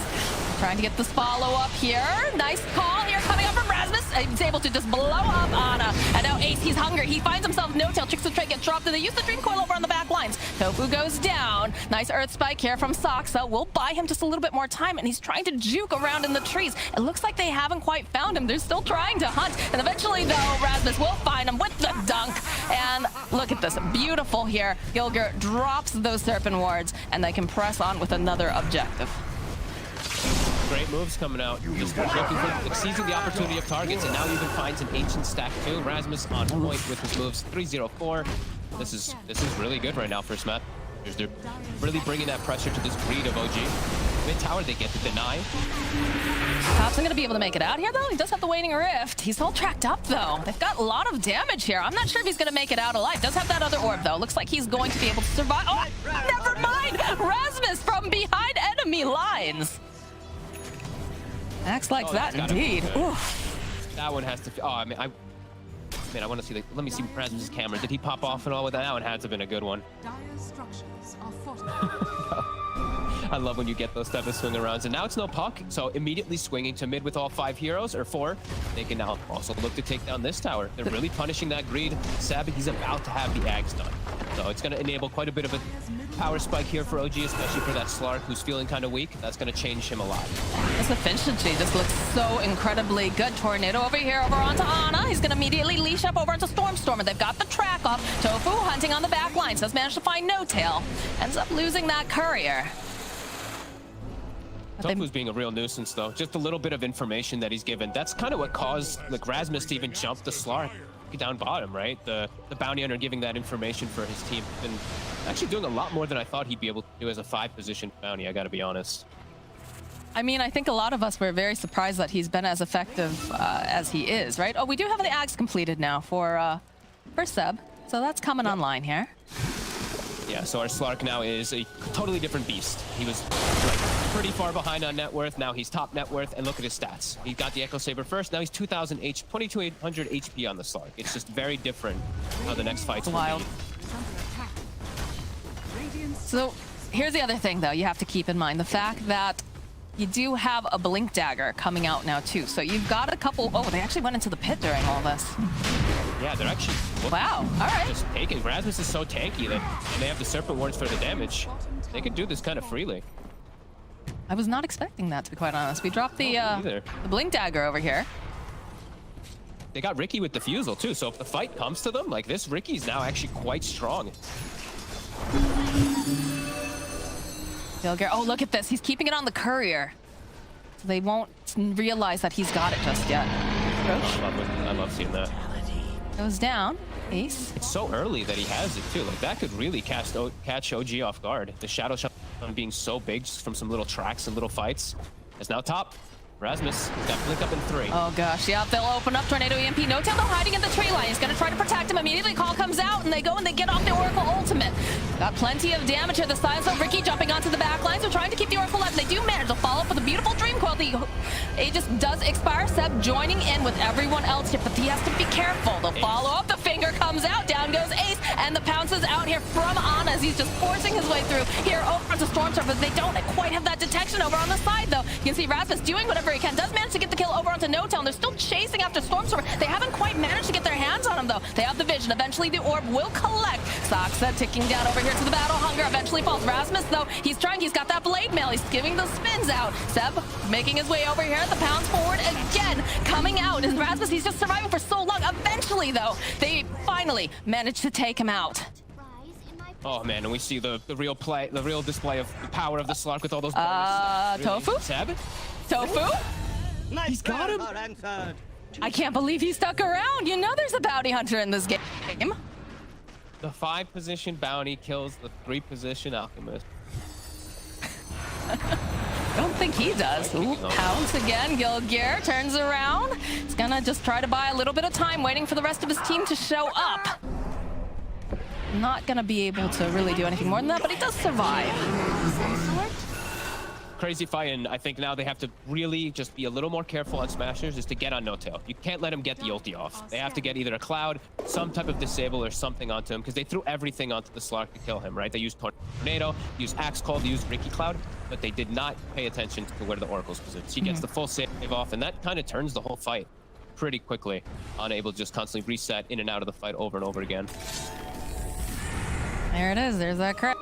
Trying to get this follow-up here. Nice call here coming up from Rasmus. He's able to just blow up Ana. And now Ace, he's hungry. He finds himself No Tail. Tricks the trade, get dropped, and they use the Dream Coil over on the back lines. Tofu goes down. Nice Earth Spike here from Saxa. We'll buy him just a little bit more time, and he's trying to juke around in the trees. It looks like they haven't quite found him. They're still trying to hunt. And eventually, though, Rasmus will find him with the dunk. And look at this. Beautiful here. Gilger drops those Serpent Wards, and they can press on with another objective. Great moves coming out. Just looking for seizing the opportunity of targets, and now even finds an ancient stack too. Rasmus on point with his moves. 304. This is really good right now for Smash. They're really bringing that pressure to this greed of OG. Mid tower, they get to deny. Thompson gonna be able to make it out here though. He does have the Waning Rift. He's all tracked up though. They've got a lot of damage here. I'm not sure if he's gonna make it out alive. Does have that other orb though. Looks like he's going to be able to survive. Oh, never mind. Rasmus from behind enemy lines. Acts like that indeed. That one has to. Oh, I mean, Man, I want to see let me see Rasmus's camera. Did he pop off and all with that? That one had to have been a good one. Dire structures are fortified. I love when you get those type of swing arounds. And now it's no puck, so immediately swinging to mid with all 5 heroes, or 4. They can now also look to take down this tower. They're really punishing that greed. Seb, he's about to have the Ags done. So it's going to enable quite a bit of a power spike here for OG, especially for that Slark who's feeling kind of weak. That's going to change him a lot. This efficiency just looks so incredibly good. Tornado over here, over onto Ana. He's going to immediately leash up over into Stormstormer. They've got the track off. Tofu hunting on the back lines. Does manage to find No Tail. Ends up losing that courier. Tofu's being a real nuisance, though. Just a little bit of information that he's given. That's kind of what caused like Rasmus to even jump the Slark down bottom, right? The bounty hunter giving that information for his team. And actually doing a lot more than I thought he'd be able to do as a 5-position bounty, I gotta be honest. I mean, I think a lot of us were very surprised that he's been as effective as he is, right? Oh, we do have the Ags completed now for Seb. So that's coming online here. Yeah, so our Slark now is a totally different beast. He was like pretty far behind on net worth. Now he's top net worth, and look at his stats. He got the Echo Saber first. Now he's 2,800 HP on the Slark. It's just very different how the next fight's Wild. So here's the other thing, though, you have to keep in mind. The fact that you do have a Blink Dagger coming out now, too. So you've got a couple... Oh, they actually went into the pit during all this. Yeah, they're actually... Wow, all right. Just taking. Rasmus is so tanky that and they have the Serpent Wards for the damage. They could do this kind of freely. I was not expecting that, to be quite honest. We dropped the Blink Dagger over here. They got Ricky with Defusal, too. So if the fight comes to them, like this, Ricky's now actually quite strong. Oh, look at this. He's keeping it on the courier. So they won't realize that he's got it just yet. I love seeing that. Goes down. Ace. It's so early that he has it, too. Like, that could really catch OG off guard. The Shadow Shot being so big just from some little tracks and little fights. Is now top. Rasmus got Blink up in 3. Oh gosh, yeah, they'll open up Tornado EMP. No Tail though hiding in the tree line. He's gonna try to protect him immediately. Call comes out and they go and they get off the Oracle ultimate. Got plenty of damage here. The sides though, Ricky jumping onto the back lines. They're trying to keep the Oracle alive. They do manage to follow up with a beautiful Dream Coil. The Aegis does expire. Seb joining in with everyone else here, but he has to be careful. They'll follow up. The finger comes out. Down goes Ace, and the pounce is out here from Ana as he's just forcing his way through here over to Stormstorm, but they don't quite have that detection over on the side though. You can see Rasmus doing whatever he can. Does manage to get the kill over onto No Tail. They're still chasing after Stormstormer. They haven't quite managed to get their hands on him though. They have the vision. Eventually the orb will collect. Saksa ticking down over here to the battle. Hunger eventually falls. Rasmus though, he's trying. He's got that blade mail. He's giving the spins out. Seb making his way over here. The pounds forward again coming out. And Rasmus, he's just surviving for so long. Eventually though, they finally managed to take him out. Oh man, and we see the real play, the real display of the power of the Slark with all those bonus stuff. Tofu? Seb? Tofu? He's got him. I can't believe he stuck around. You know there's a bounty hunter in this game. The 5-position bounty kills the 3-position alchemist. I don't think he does. Ooh, pounce again. Gilgear turns around. He's gonna just try to buy a little bit of time, waiting for the rest of his team to show up. Not gonna be able to really do anything more than that, but he does survive. Crazy fight, and I think now they have to really just be a little more careful on Smashers is to get on No Tail. You can't let him get the ulti off. They have to get either a Cloud, some type of disable, or something onto him, because they threw everything onto the Slark to kill him, right? They used Tornado, used Axe Call, they used Ricky Cloud, but they did not pay attention to where the Oracle's positioned. He gets the full save off, and that kind of turns the whole fight pretty quickly, unable to just constantly reset in and out of the fight over and over again. There it is. There's that crack.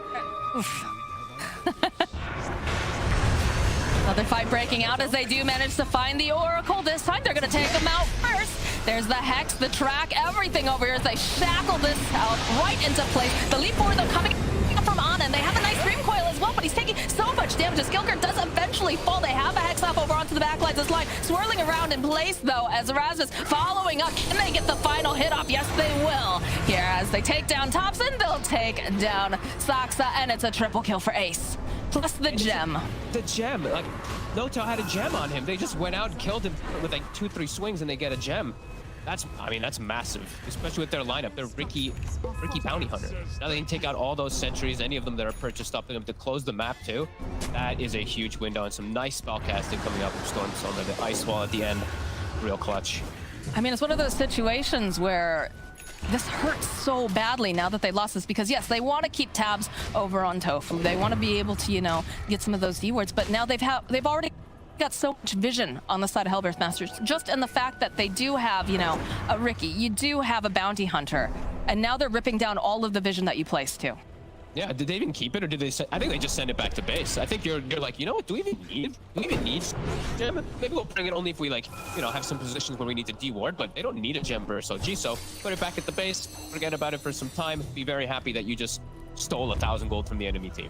Another fight breaking out as they do manage to find the Oracle. This time they're going to take them out first. There's the Hex, the track, everything over here as they shackle this out right into place. The leap forward though coming from Ana, and they have a nice Dream Coil as well, but he's taking so much damage. Skilker does eventually fall. They have a Hex up over onto the back lines. This line swirling around in place though as Rasmus following up. Can they get the final hit off? Yes, they will. Here as they take down Thompson, they'll take down Saksa, and it's a triple kill for Ace. Plus the gem. The gem, like, No Tail had a gem on him. They just went out and killed him with like 2-3 swings and they get a gem. I mean, that's massive, especially with their lineup. They're Ricky Bounty Hunter. Now they can take out all those sentries, any of them that are purchased up in them to close the map too. That is a huge window and some nice spell casting coming up from Stormstormer. The Ice Wall at the end, real clutch. I mean, it's one of those situations where this hurts so badly now that they lost this, because yes, they want to keep tabs over on Tofu. They want to be able to, you know, get some of those D wards, but now they've already got so much vision on the side of Hellbear Masters, just in the fact that they do have, you know, a Ricky, you do have a bounty hunter, and now they're ripping down all of the vision that you placed too. Yeah, did they even keep it, or did they I think they just send it back to base. I think you're like, you know what, do we even need gem? Maybe we'll bring it only if we, like, you know, have some positions where we need to D-ward, but they don't need a gem burst OG, so put it back at the base, forget about it for some time, be very happy that you just stole 1,000 gold from the enemy team.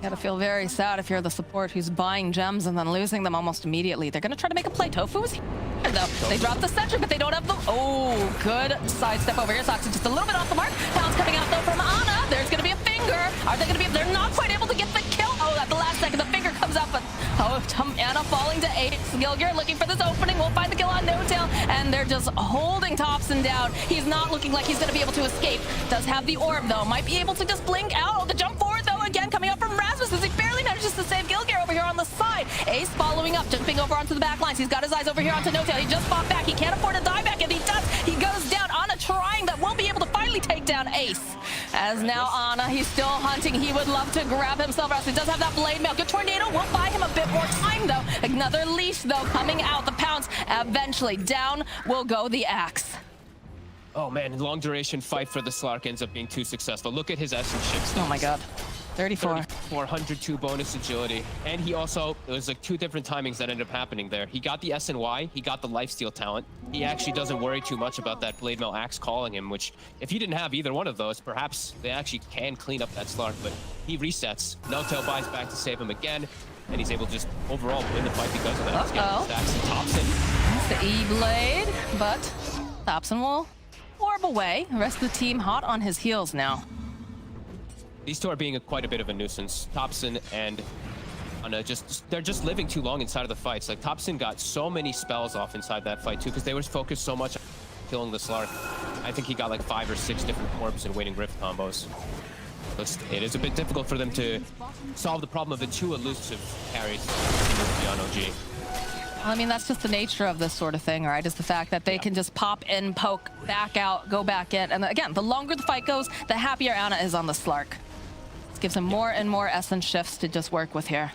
Gotta feel very sad if you're the support who's buying gems and then losing them almost immediately. They're gonna try to make a play. Tofu's here, though. They drop the sentry, but they don't have the... Oh, good sidestep over here. Sox just a little bit off the mark. Pounds coming out, though, from Ana. There's gonna be a finger. Are they gonna be... They're not quite able to get the kill. Oh, at the last second, the finger comes out, but... Oh, Ana falling to 8. Gilgir looking for this opening. We'll find the kill on No Tail, and they're just holding Thompson down. He's not looking like he's gonna be able to escape. Does have the orb, though. Might be able to just blink out. Oh, the jump forward, though, again, coming up from Rasmus as he barely manages to save Gilgir over here on the side. Ace following up, jumping over onto the back lines. He's got his eyes over here onto No Tail. He just fought back. He can't afford to die back, and he does. He goes down. Ana trying, but won't be able to finally take down Ace. As now Ana, he's still hunting. He would love to grab himself out. He does have that blade mail. Good tornado will buy him a bit more time, though. Another leash, though, coming out. The pounce eventually down will go the axe. Oh man, long duration fight for the Slark ends up being too successful. Look at his essence shift. Oh my god. 34. 402 bonus agility. And he also, it was like 2 different timings that ended up happening there. He got the SNY, he got the lifesteal talent. He actually doesn't worry too much about that blade mail axe calling him, which if he didn't have either one of those, perhaps they actually can clean up that Slark, but he resets. No Tail buys back to save him again, and he's able to just overall win the fight because of that. He's getting stacks and Thompson. That's the E-blade, but Thompson will orb away. The rest of the team hot on his heels now. These two are being quite a bit of a nuisance. Thompson and Ana they're just living too long inside of the fights. Like, Thompson got so many spells off inside that fight too, because they were focused so much on killing the Slark. I think he got like 5 or 6 different orbs and waiting rift combos. It is a bit difficult for them to solve the problem of the 2 elusive carries on OG. I mean, that's just the nature of this sort of thing, right? Is the fact that they can just pop in, poke, back out, go back in. And again, the longer the fight goes, the happier Ana is on the Slark. This gives him more and more essence shifts to just work with here.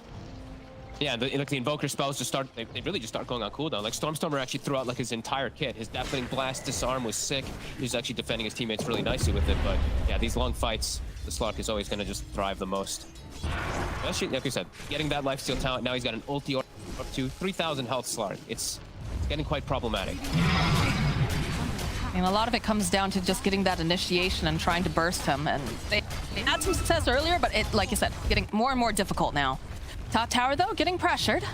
Yeah, the Invoker spells just start, they really just start going on cooldown. Like, Stormstormer actually threw out like his entire kit. His Deafening Blast Disarm was sick. He's actually defending his teammates really nicely with it. But yeah, these long fights, the Slark is always going to just thrive the most. Especially, like I said, getting that lifesteal talent. Now he's got an ulti up to 3,000 health Slark. It's getting quite problematic. And a lot of it comes down to just getting that initiation and trying to burst him. And they had some success earlier, but it, like you said, getting more and more difficult now. Top tower, though, getting pressured.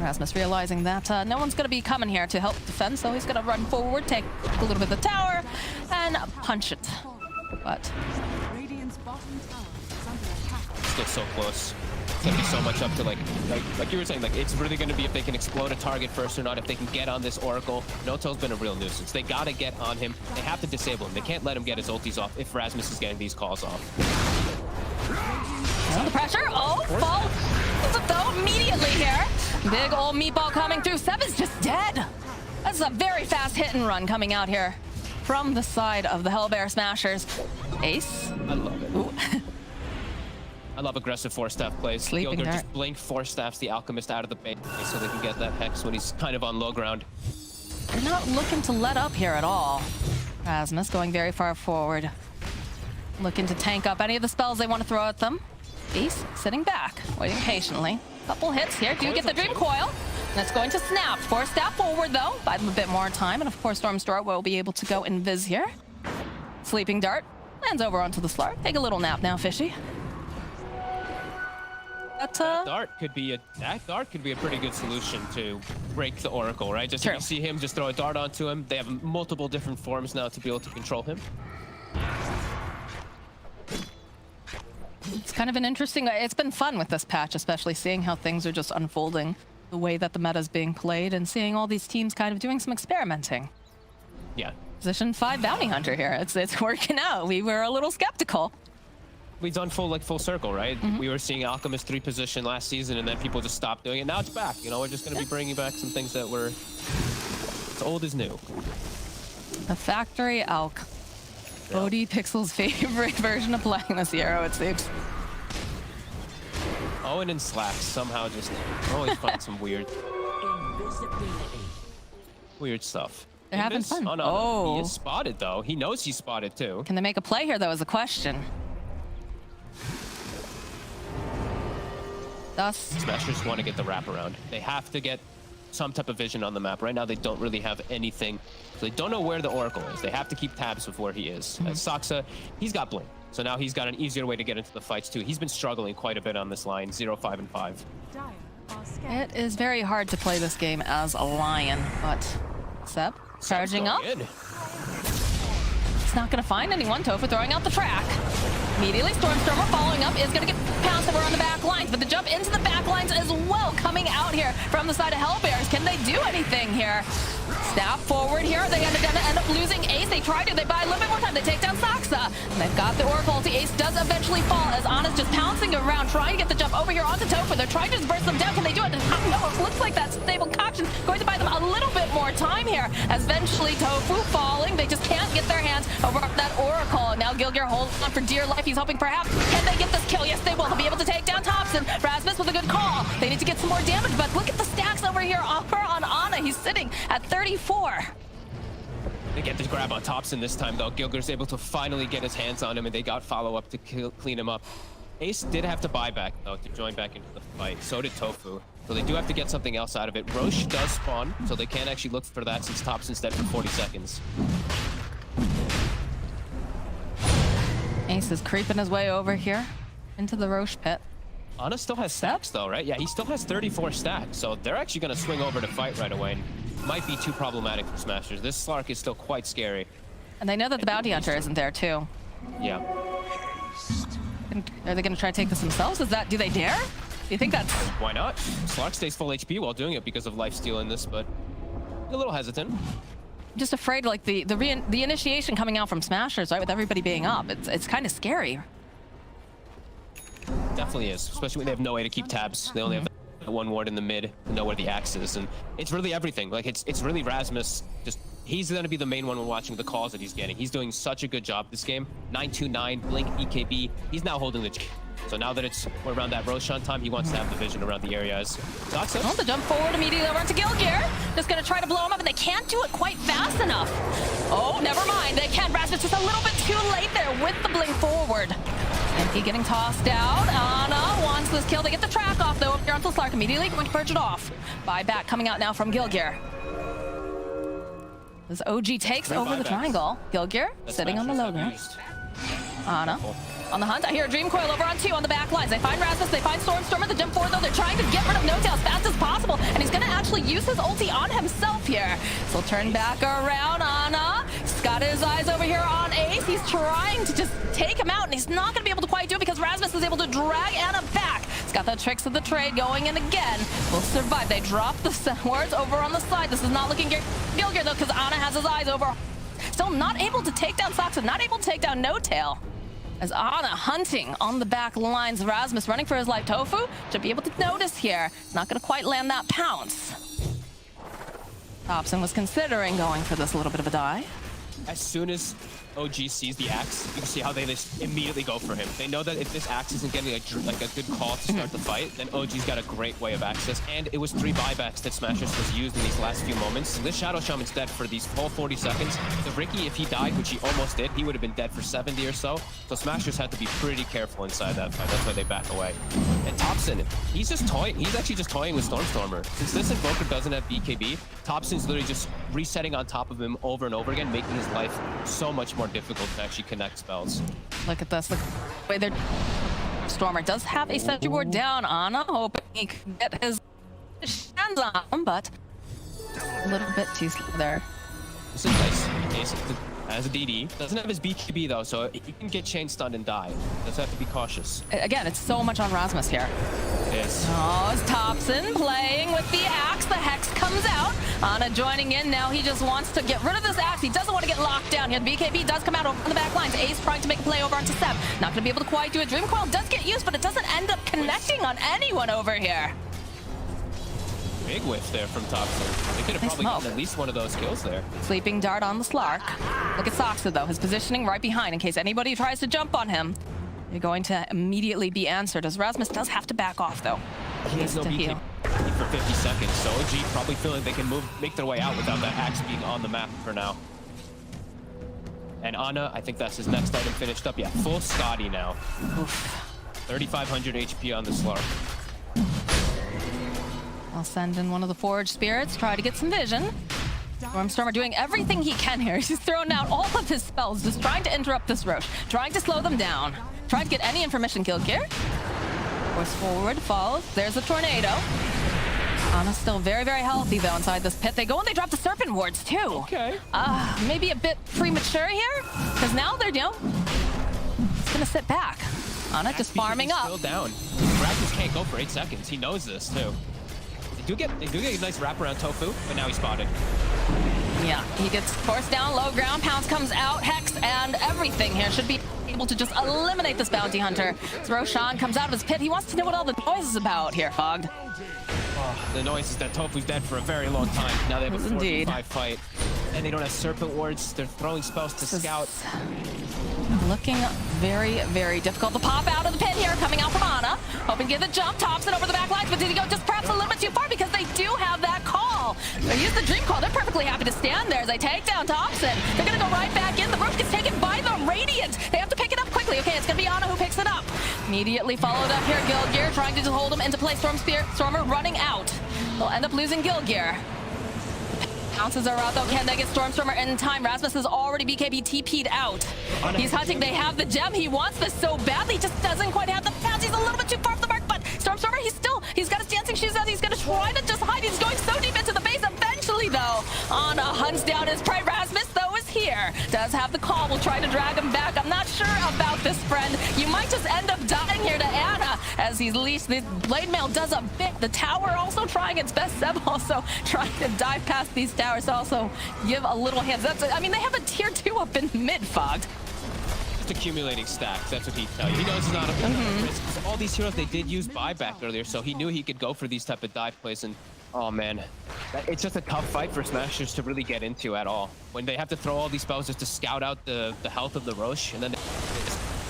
Rasmus realizing that no one's going to be coming here to help defend, so he's going to run forward, take a little bit of the tower, and punch it. But Radiant's bottom tower is under attack. Still so close. It's gonna be so much up to like you were saying, like, it's really gonna be if they can explode a target first or not, if they can get on this Oracle. No-Tail's been a real nuisance. They gotta get on him. They have to disable him. They can't let him get his ultis off if Rasmus is getting these calls off. The pressure, fall though immediately here. Big old meatball coming through. Seven's just dead. That's a very fast hit and run coming out here from the side of the Hellbear Smashers. Ace. I love it. Ooh. I love aggressive 4-staff plays. Sleeping Gilgir dart. just blink 4-staffs the Alchemist out of the base so they can get that Hex when he's kind of on low ground. They're not looking to let up here at all. Rasmus going very far forward. Looking to tank up any of the spells they want to throw at them. Ace sitting back, waiting patiently. Couple hits here. Do get the Dream Coil. And it's going to snap. 4-staff forward, though. Buy them a bit more time. And, of course, Stormstorm will be able to go invis here. Sleeping Dart lands over onto the Slark. Take a little nap now, Fishy. That dart could be a pretty good solution to break the Oracle, right? Just if you see him, just throw a dart onto him. They have multiple different forms now to be able to control him. It's kind of an interesting... It's been fun with this patch, especially seeing how things are just unfolding, the way that the meta is being played, and seeing all these teams kind of doing some experimenting. Yeah. Position 5 Bounty Hunter here. It's working out. We were a little skeptical. We've done full circle, right? We were seeing Alchemist 3 position last season, and then people just stopped doing it. Now it's back. You know, we're just going to be bringing back some things that were It's old as new. The factory elk. Bodhi Pixel's favorite version of playing this hero, it seems. Owen and Slack somehow just always find some weird stuff. They're having Invis? fun. Oh, no, Oh. He is spotted, though. He knows he's spotted, too. Can they make a play here, though, is the question. Thus, Smashers want to get the wraparound. They have to get some type of vision on the map. Right now, they don't really have anything. So they don't know where the Oracle is. They have to keep tabs with where he is. Saksa, he's got Blink. So now he's got an easier way to get into the fights, too. He's been struggling quite a bit on this line, 0, 5, and 5. Dire are scared. it is very hard to play this game as a lion, but Seb charging up. Going in. It's not going to find anyone. Tofu throwing out the track. Immediately, Stormstormer following up is going to get pounced over on the back lines, but the jump into the back lines as well coming out here from the side of Hellbears. Can they do anything here? Snap forward here. They end up losing Ace. They try to. They buy a little bit more time. They take down Saksa. And they've got the Oracle ulti. Ace does eventually fall as Ana's just pouncing around, trying to get the jump over here onto Tofu. They're trying to just burst them down. Can they do it? No, it looks like that stable concoction going to buy them a little bit more time here. As eventually Tofu falling. They just can't get their hands over that Oracle. Now Gilgir holds on for dear life. He's hoping perhaps, can they get this kill? Yes, they will. They'll be able to take down Thompson. Rasmus with a good call. They need to get some more damage, but look at the stacks over here over on Ana. He's sitting at 34. They get the grab on Thompson this time, though. Gilgir's able to finally get his hands on him, and they got follow-up to clean him up. Ace did have to buy back, though, to join back into the fight. So did Tofu. So they do have to get something else out of it. Roche does spawn, so they can't actually look for that since Thompson's dead for 40 seconds. Ace is creeping his way over here into the Roche pit. Ana still has stacks, though, right? Yeah, he still has 34 stacks, so they're actually going to swing over to fight right away. And might be too problematic for Smashers. This Slark is still quite scary. And they know that the bounty hunter isn't there, too. Yeah. Are they going to try to take this themselves? Do they dare? Do you think that's... Why not? Slark stays full HP while doing it because of lifesteal in this, but a little hesitant. Just afraid, like, the initiation coming out from Smashers, right, with everybody being up. It's kind of scary. Definitely is, especially when they have no way to keep tabs. They only have one ward in the mid to know where the axe is, and it's really everything. Like, it's really Rasmus. Just he's going to be the main one when watching the calls that he's getting. He's doing such a good job this game. 929, Blink, BKB. He's now holding the... So now that we're around that Roshan time, he wants to have the vision around the areas. Oh, the jump forward immediately over to Gilgir. Just going to try to blow him up, and they can't do it quite fast enough. Oh, never mind. They can. Rasmus just a little bit too late there with the blink forward. And he getting tossed out. Ana wants this kill. They get the track off, though, up here onto Slark. Immediately going to purge it off. Buyback coming out now from Gilgir. As OG takes over the triangle. Gilgir sitting on the low ground. Ana on the hunt. I hear a Dream Coil over on 2 on the back lines. They find Rasmus, they find Stormstormer. The jump forward, though, they're trying to get rid of No-Tail as fast as possible. And he's going to actually use his ulti on himself here. So turn back around. Ana. He's got his eyes over here on Ace. He's trying to just take him out, and he's not going to be able to quite do it because Rasmus is able to drag Ana back. He's got the tricks of the trade going in again. Will survive. They drop the wards over on the side. This is not looking good. Gilgir, though, because Ana has his eyes over. Still not able to take down Saksa, not able to take down No-Tail. As Ana hunting on the back lines, Rasmus running for his life. Tofu should be able to notice here. Not going to quite land that pounce. Thompson was considering going for this little bit of a dive. As soon as OG sees the axe, you can see how they just immediately go for him. They know that if this axe isn't getting a good call to start the fight, then OG's got a great way of access. And it was 3 buybacks that Smashers was used in these last few moments. This Shadow Shaman's dead for these full 40 seconds. The Ricky, if he died, which he almost did, he would have been dead for 70 or so. So Smashers had to be pretty careful inside that fight. That's why they back away. And Thompson, he's just toying. He's actually just toying with Stormstormer. Since this Invoker doesn't have BKB, Thompson's literally just resetting on top of him over and over again, making his life so much more difficult to actually connect spells. Look at this. Look the way they're... Stormer does have a sentry ward down. Ana hoping he can get his hands on him, but a little bit too slow there. This is nice. Ace has a DD. Doesn't have his BKB though, so he can get chain stunned and die. Does have to be cautious. Again, it's so much on Rasmus here. It is. Oh, it's Thompson playing with the axe. The Hex comes out. Ana joining in. Now he just wants to get rid of this axe. He doesn't want to get locked down here. The BKB does come out over on the back lines. Ace trying to make a play over onto Seb. Not going to be able to quite do it. Dream Coil does get used, but it doesn't end up connecting on anyone over here. Big whiff there from Thompson. They could have Nice probably smoke. gotten at least one of those kills there. Sleeping dart on the Slark. Look at Soxa though, his positioning right behind in case anybody tries to jump on him. You're going to immediately be answered, as Rasmus does have to back off though. He has no to heal. BKB for 50 seconds, so OG probably feeling they can make their way out without that axe being on the map for now. And Ana, I think that's his next item finished up. Yeah, full Scotty now. Oof. 3,500 HP on the Slark. I'll send in one of the Forge Spirits, try to get some vision. Stormstormer doing everything he can here. He's thrown out all of his spells, just trying to interrupt this Roche, trying to slow them down, trying to get any information killed here. Force forward, falls. There's a tornado. Ana's still very, very healthy though inside this pit. They go and they drop the Serpent Wards too. Okay. Maybe a bit premature here, because now they're, it's gonna sit back. Ana just farming up. Still down. Rasmus can't go for 8 seconds. He knows this too. They do get a nice wraparound tofu, but now he's spotted. Yeah, he gets forced down, low ground, Pounce comes out, Hex, and everything here should be able to just eliminate this bounty hunter. As Roshan comes out of his pit, he wants to know what all the noise is about here, Fogged. Oh, the noise is that Tofu's dead for a very long time. Now they have a 4v5 fight, and they don't have Serpent Wards. They're throwing spells to scout. Looking very, very difficult to pop out of the pit here, coming out from Ana. Hoping to get the jump, Thompson over the back lines, but did he go just perhaps a little bit too far because they do have that call. They use the Dream Call. They're perfectly happy to stand there as they take down Thompson. They're going to go right back in. The Roche gets taken by the Radiant. They have to pick it up quickly. Okay, it's going to be Ana who picks it up. Immediately followed up here, Gilgear trying to just hold him into place. Stormer running out. They'll end up losing Gilgear. Pounces are out though. Can they get Stormstormer in time? Rasmus has already BKB TP'd out. He's hunting. They have the gem. He wants this so badly. Just doesn't quite have the pounce. He's a little bit too far from the mark, but Stormstormer, he's got his dancing shoes out. He's going to try to just hide. He's going so deep into the base. Eventually though, Ana hunts down his prey. Rasmus though is here. Does have the call. Will try to drag him back. I'm not sure about this, friend. You might just end up dying here to Ana as he's leashed. The Blade Mail does a bit. The tower also trying its best. Seb also trying to dive past these towers to also give a little hands. I mean, they have a tier 2 up in mid, Fogged. Just accumulating stacks. That's what he'd tell you. He knows it's not a risk. All these heroes, they did use buyback earlier, so he knew he could go for these type of dive plays. And oh man, it's just a tough fight for Smashers to really get into at all. When they have to throw all these spells just to scout out the health of the Roche, and then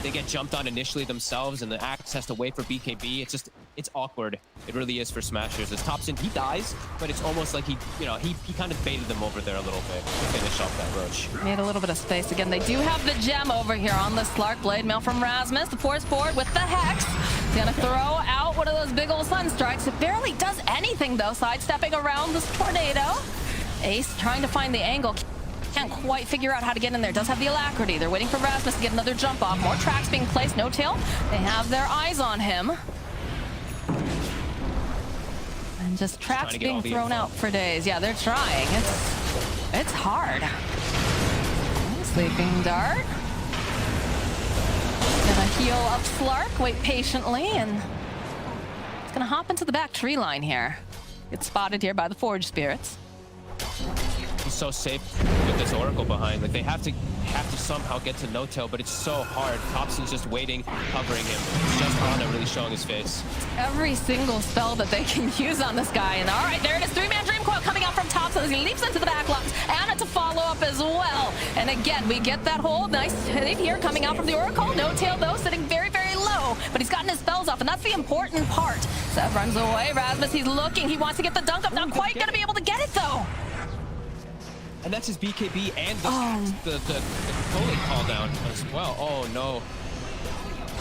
they get jumped on initially themselves, and the Axe has to wait for BKB. It's awkward. It really is for Smashers. As Thompson, he dies, but it's almost like he kind of baited them over there a little bit to finish off that Roche. Made a little bit of space again. They do have the gem over here on the Slark. Blade Mail from Rasmus. The force board with the Hex. He's gonna throw out one of those big old sun strikes. It barely does anything though, sidestepping around this tornado. Ace trying to find the angle. Can't quite figure out how to get in there. Does have the alacrity. They're waiting for Rasmus to get another jump off. More tracks being placed. No tail. They have their eyes on him. And just traps being thrown out for days. Yeah, they're trying. It's hard. Sleeping Dart. Gonna heal up Slark. Wait patiently, and it's gonna hop into the back tree line here. Gets spotted here by the Forge Spirits. He's so safe with this Oracle behind. Like, they have to somehow get to no-tail, but it's so hard. Thompson's just waiting, covering him. It's just Ana really showing his face. Every single spell that they can use on this guy. And all right, there it is. 3-man Dream Coil coming out from Thompson as he leaps into the backlines. Ana to follow up as well. And again, we get that hold. Nice hit here coming out from the Oracle. No-tail, though, sitting very, very low. But he's gotten his spells off, and that's the important part. Seth runs away. Rasmus, he's looking. He wants to get the dunk up. Not quite going to be able to get it, though. And that's his BKB and the Foley call down as well. Oh no.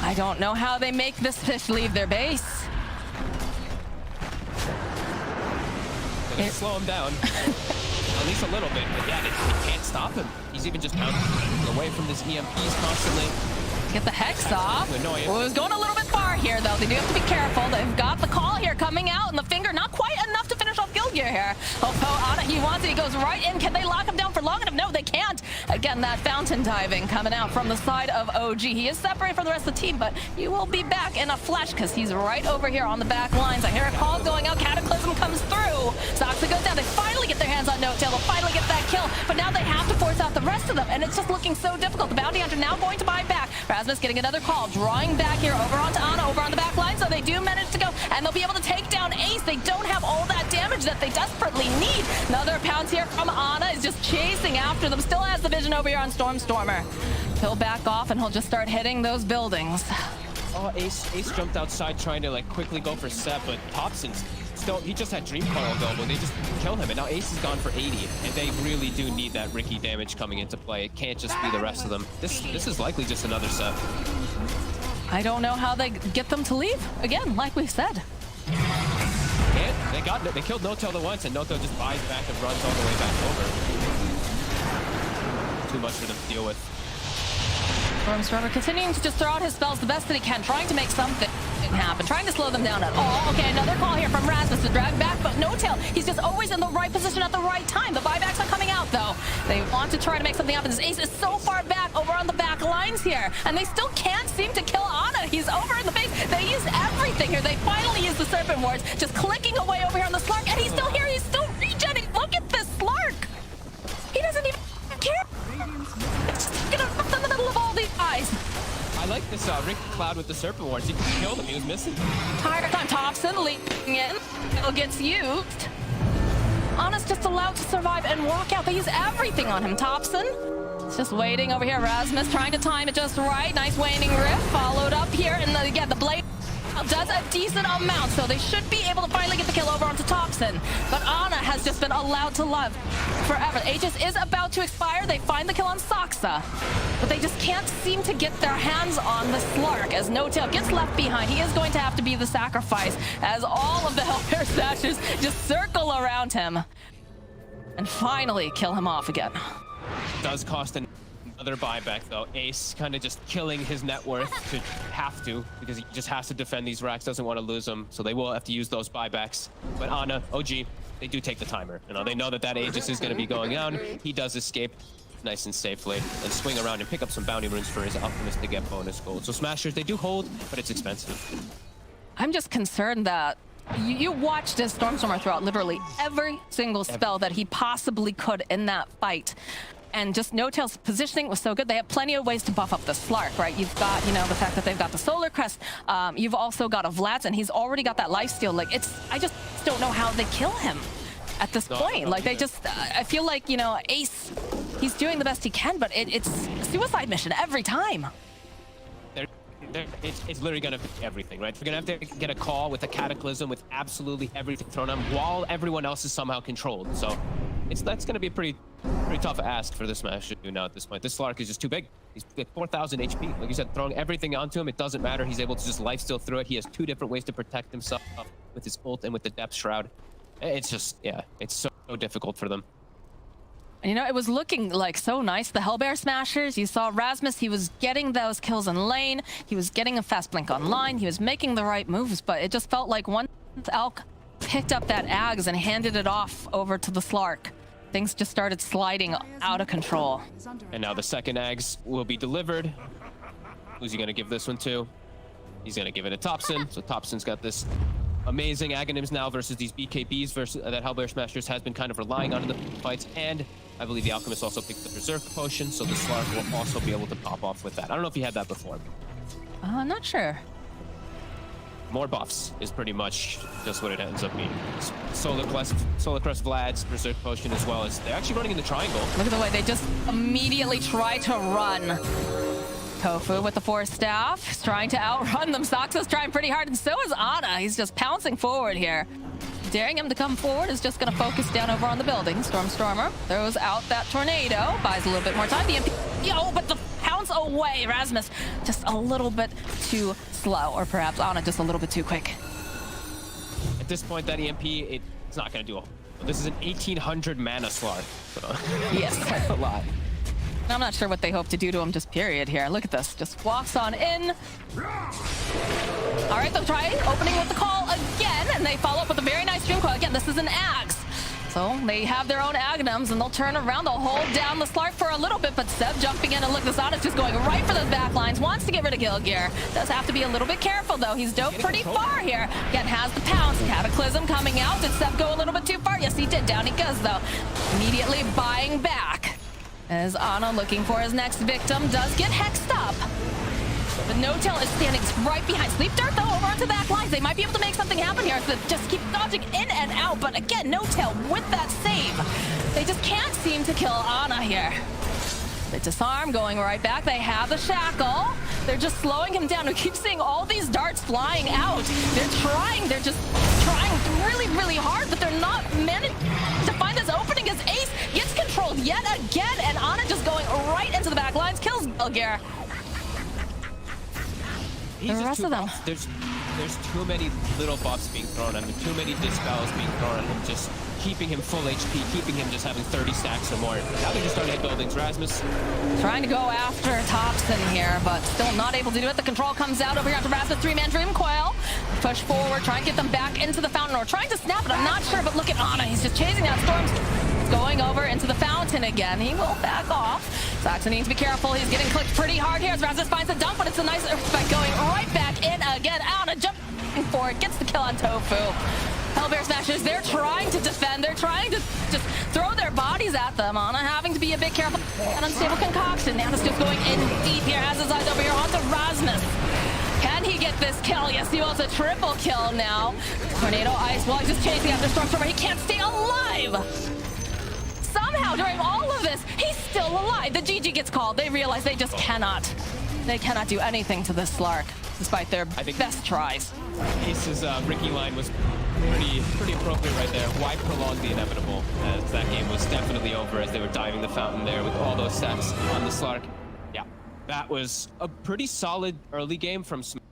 I don't know how they make this fish leave their base. Gonna slow him down. At least a little bit, but yeah, they can't stop him. He's even just bouncing away from his EMPs constantly. Get the Hex off. Well, it was going a little bit far here, though. They do have to be careful. They've got the call here coming out, and the finger not quite enough to finish off Gilgear here. Oh, Ana, he wants it. He goes right in. Can they lock him down for long enough? No, they can't. Again, that fountain diving coming out from the side of OG. He is separated from the rest of the team, but he will be back in a flash because he's right over here on the back lines. I hear a call going out. Cataclysm comes through. Soxa goes down. They finally get their hands on No-Tail. They'll finally get that kill, but now they have to force out the rest of them, and it's just looking so difficult. The Bounty Hunter now going to buy back. Rasmus getting another call, drawing back here over onto Ana, over on the back line, so they do manage to go, and they'll be able to take down Ace. They don't have all that damage that they desperately need. Another pounce here from Ana is just chasing after them, still has the vision over here on Stormer. He'll back off and he'll just start hitting those buildings. Oh, Ace jumped outside trying to like quickly go for Sep, but Thompson's still, he just had Dream Coil available. They just killed him, and now Ace is gone for 80, and they really do need that Ricky damage coming into play. It can't just be the rest of them. This is likely just another Sep. I don't know how they get them to leave. Again, like we said. They killed Noto the once, and Noto just buys back and runs all the way back over. Too much for them to deal with. Stormer continuing to just throw out his spells the best that he can, trying to make something happen, trying to slow them down at all. Okay, another call here from Rasmus to drag back, but no tail. He's just always in the right position at the right time. The buybacks are coming out, though. They want to try to make something happen. This Ace is so far back over on the back lines here, and they still can't seem to kill Ana. He's over in the base. They use everything here. They finally use the Serpent Wards, just clicking away over here on the Slark, and he's still here. He's still regenning. Look at this Slark. He doesn't even care. Get up in the middle of all these guys. I like this Ricky Cloud with the Serpent Wards. He killed him. He was missing. Tired time. Thompson leaping in. It gets used. Ana's just allowed to survive and walk out. They use everything on him. Thompson is just waiting over here. Rasmus trying to time it just right. Nice waning rift. Followed up here. And again, the blade does a decent amount, so they should be able to finally get the kill over onto Thompson. But Ana has just been allowed to live forever. Aegis is about to expire. They find the kill on Saksa, but they just can't seem to get their hands on the Slark as No Tail gets left behind. He is going to have to be the sacrifice as all of the Hellbear Smashers just circle around him and finally kill him off again. Does cost another buyback, though. Ace kind of just killing his net worth to have to, because he just has to defend these racks, doesn't want to lose them, so they will have to use those buybacks. But Ana, OG, they do take the timer. You know, they know that Aegis is going to be going down. He does escape nice and safely and swing around and pick up some bounty runes for his Alchemist to get bonus gold. So Smashers, they do hold, but it's expensive. I'm just concerned that you watched this Stormer throw out literally every single spell that he possibly could in that fight. And just No Tail's positioning was so good. They have plenty of ways to buff up the Slark, right? You've got, you know, the fact that they've got the Solar Crest. You've also got a Vlad, and he's already got that lifesteal. Like, I just don't know how they kill him at this point. Like, they just, I feel like, you know, Ace, he's doing the best he can, but it's a suicide mission every time. It's literally gonna be everything, right? We're gonna have to get a call with a Cataclysm with absolutely everything thrown on while everyone else is somehow controlled. So that's gonna be a pretty tough ask for the Smash to do now at this point. This Slark is just too big. He's like 4,000 HP. Like you said, throwing everything onto him, it doesn't matter. He's able to just lifesteal through it. He has 2 different ways to protect himself with his ult and with the Depth Shroud. It's just, yeah, it's so difficult for them. You know, it was looking like so nice. The Hellbear Smashers, you saw Rasmus, he was getting those kills in lane. He was getting a fast blink online. He was making the right moves, but it just felt like once Elk picked up that Ags and handed it off over to the Slark, things just started sliding out of control. And now the second Ags will be delivered. Who's he going to give this one to? He's going to give it to Thompson. So Thompson's got this amazing Aghanims now versus these BKBs versus that Hellbear Smashers has been kind of relying on in the fights. And I believe the Alchemist also picked the Berserk Potion, so the Slark will also be able to pop off with that. I don't know if he had that before. I'm not sure. More buffs is pretty much just what it ends up being. Solar Crest Vlad's Berserk Potion, as well as they're actually running in the triangle. Look at the way they just immediately try to run. Tofu with the Force Staff. He's trying to outrun them. Saksa's trying pretty hard, and so is Ana. He's just pouncing forward here. Daring him to come forward is just going to focus down over on the building. Stormer throws out that tornado. Buys a little bit more time. The MP... Yo, but the pounce away. Rasmus just a little bit too slow, or perhaps Ana just a little bit too quick. At this point, that EMP, it's not going to do a... This is an 1800 mana Slark. So yes. That's a lot. I'm not sure what they hope to do to him, just period here. Look at this. Just walks on in. All right, they'll try opening with the call again, and they follow up with a very nice Dream Coil. Again, this is an Ags. So they have their own Aghanims, and they'll turn around. They'll hold down the Slark for a little bit, but Seb jumping in, and look, this Ana's just going right for those back lines. Wants to get rid of Hellbear. Does have to be a little bit careful, though. He's dove pretty far here. Again, has the pounce. Cataclysm coming out. Did Seb go a little bit too far? Yes, he did. Down he goes, though. Immediately buying back. As Ana looking for his next victim, does get hexed up. But No-Tail is standing right behind. Sleep Dirt, though, over onto the back lines. They might be able to make something happen here. So just keep dodging in and out. But again, No-Tail with that save. They just can't seem to kill Ana here. They disarm, going right back. They have the shackle. They're just slowing him down. We keep seeing all these darts flying out. They're just trying really, really hard, but they're not managing to find this opening as Ace gets controlled yet again, and Ana just going right into the back lines, kills Hellbear. The rest of them. There's too many little buffs being thrown at him, too many dispels being thrown at him, just keeping him full HP, keeping him just having 30 stacks or more. Now they're just starting to hit buildings. Rasmus trying to go after Thompson here, but still not able to do it. The control comes out over here after Rasmus. 3-man Dream Coil. Push forward, try and get them back into the fountain, or trying to snap it. I'm not sure, but look at Ana. He's just chasing down Storms. Going over into the fountain again. He will back off. Saxon needs to be careful. He's getting clicked pretty hard here as Rasmus finds a dump, but it's a nice fight going right back in again. Ana jumping for it, gets the kill on Tofu. Hellbear Smashers, they're trying to defend. They're trying to just throw their bodies at them. Ana having to be a bit careful. An unstable concoction. Nanoscope's going in deep here. Has his eyes over here onto Rasmus. Can he get this kill? Yes, he wants a triple kill now. Tornado Ice, while he's just chasing after Stormstormer, he can't stay alive. Somehow, during all of this, he's still alive. The GG gets called. They realize they just cannot. They cannot do anything to this Slark, despite their best tries. Ace's Ricky line was pretty appropriate right there. Why prolong the inevitable? As that game was definitely over as they were diving the fountain there with all those stacks on the Slark. Yeah, that was a pretty solid early game from Smash.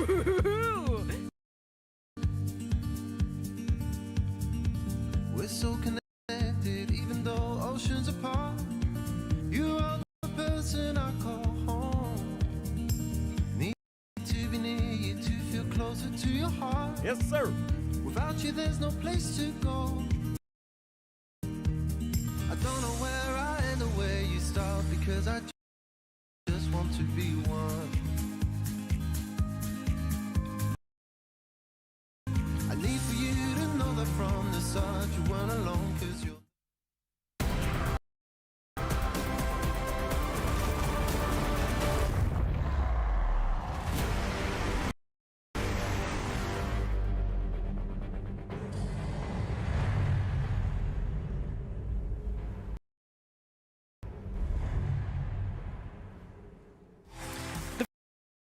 We're so connected, even though oceans apart. You are the person I call home. Need to be near you to feel closer to your heart. Yes, sir. Without you, there's no place to go. I don't know where I end or where you start, because I just want to be one. I need for you to know that from the start you weren't alone, cause you're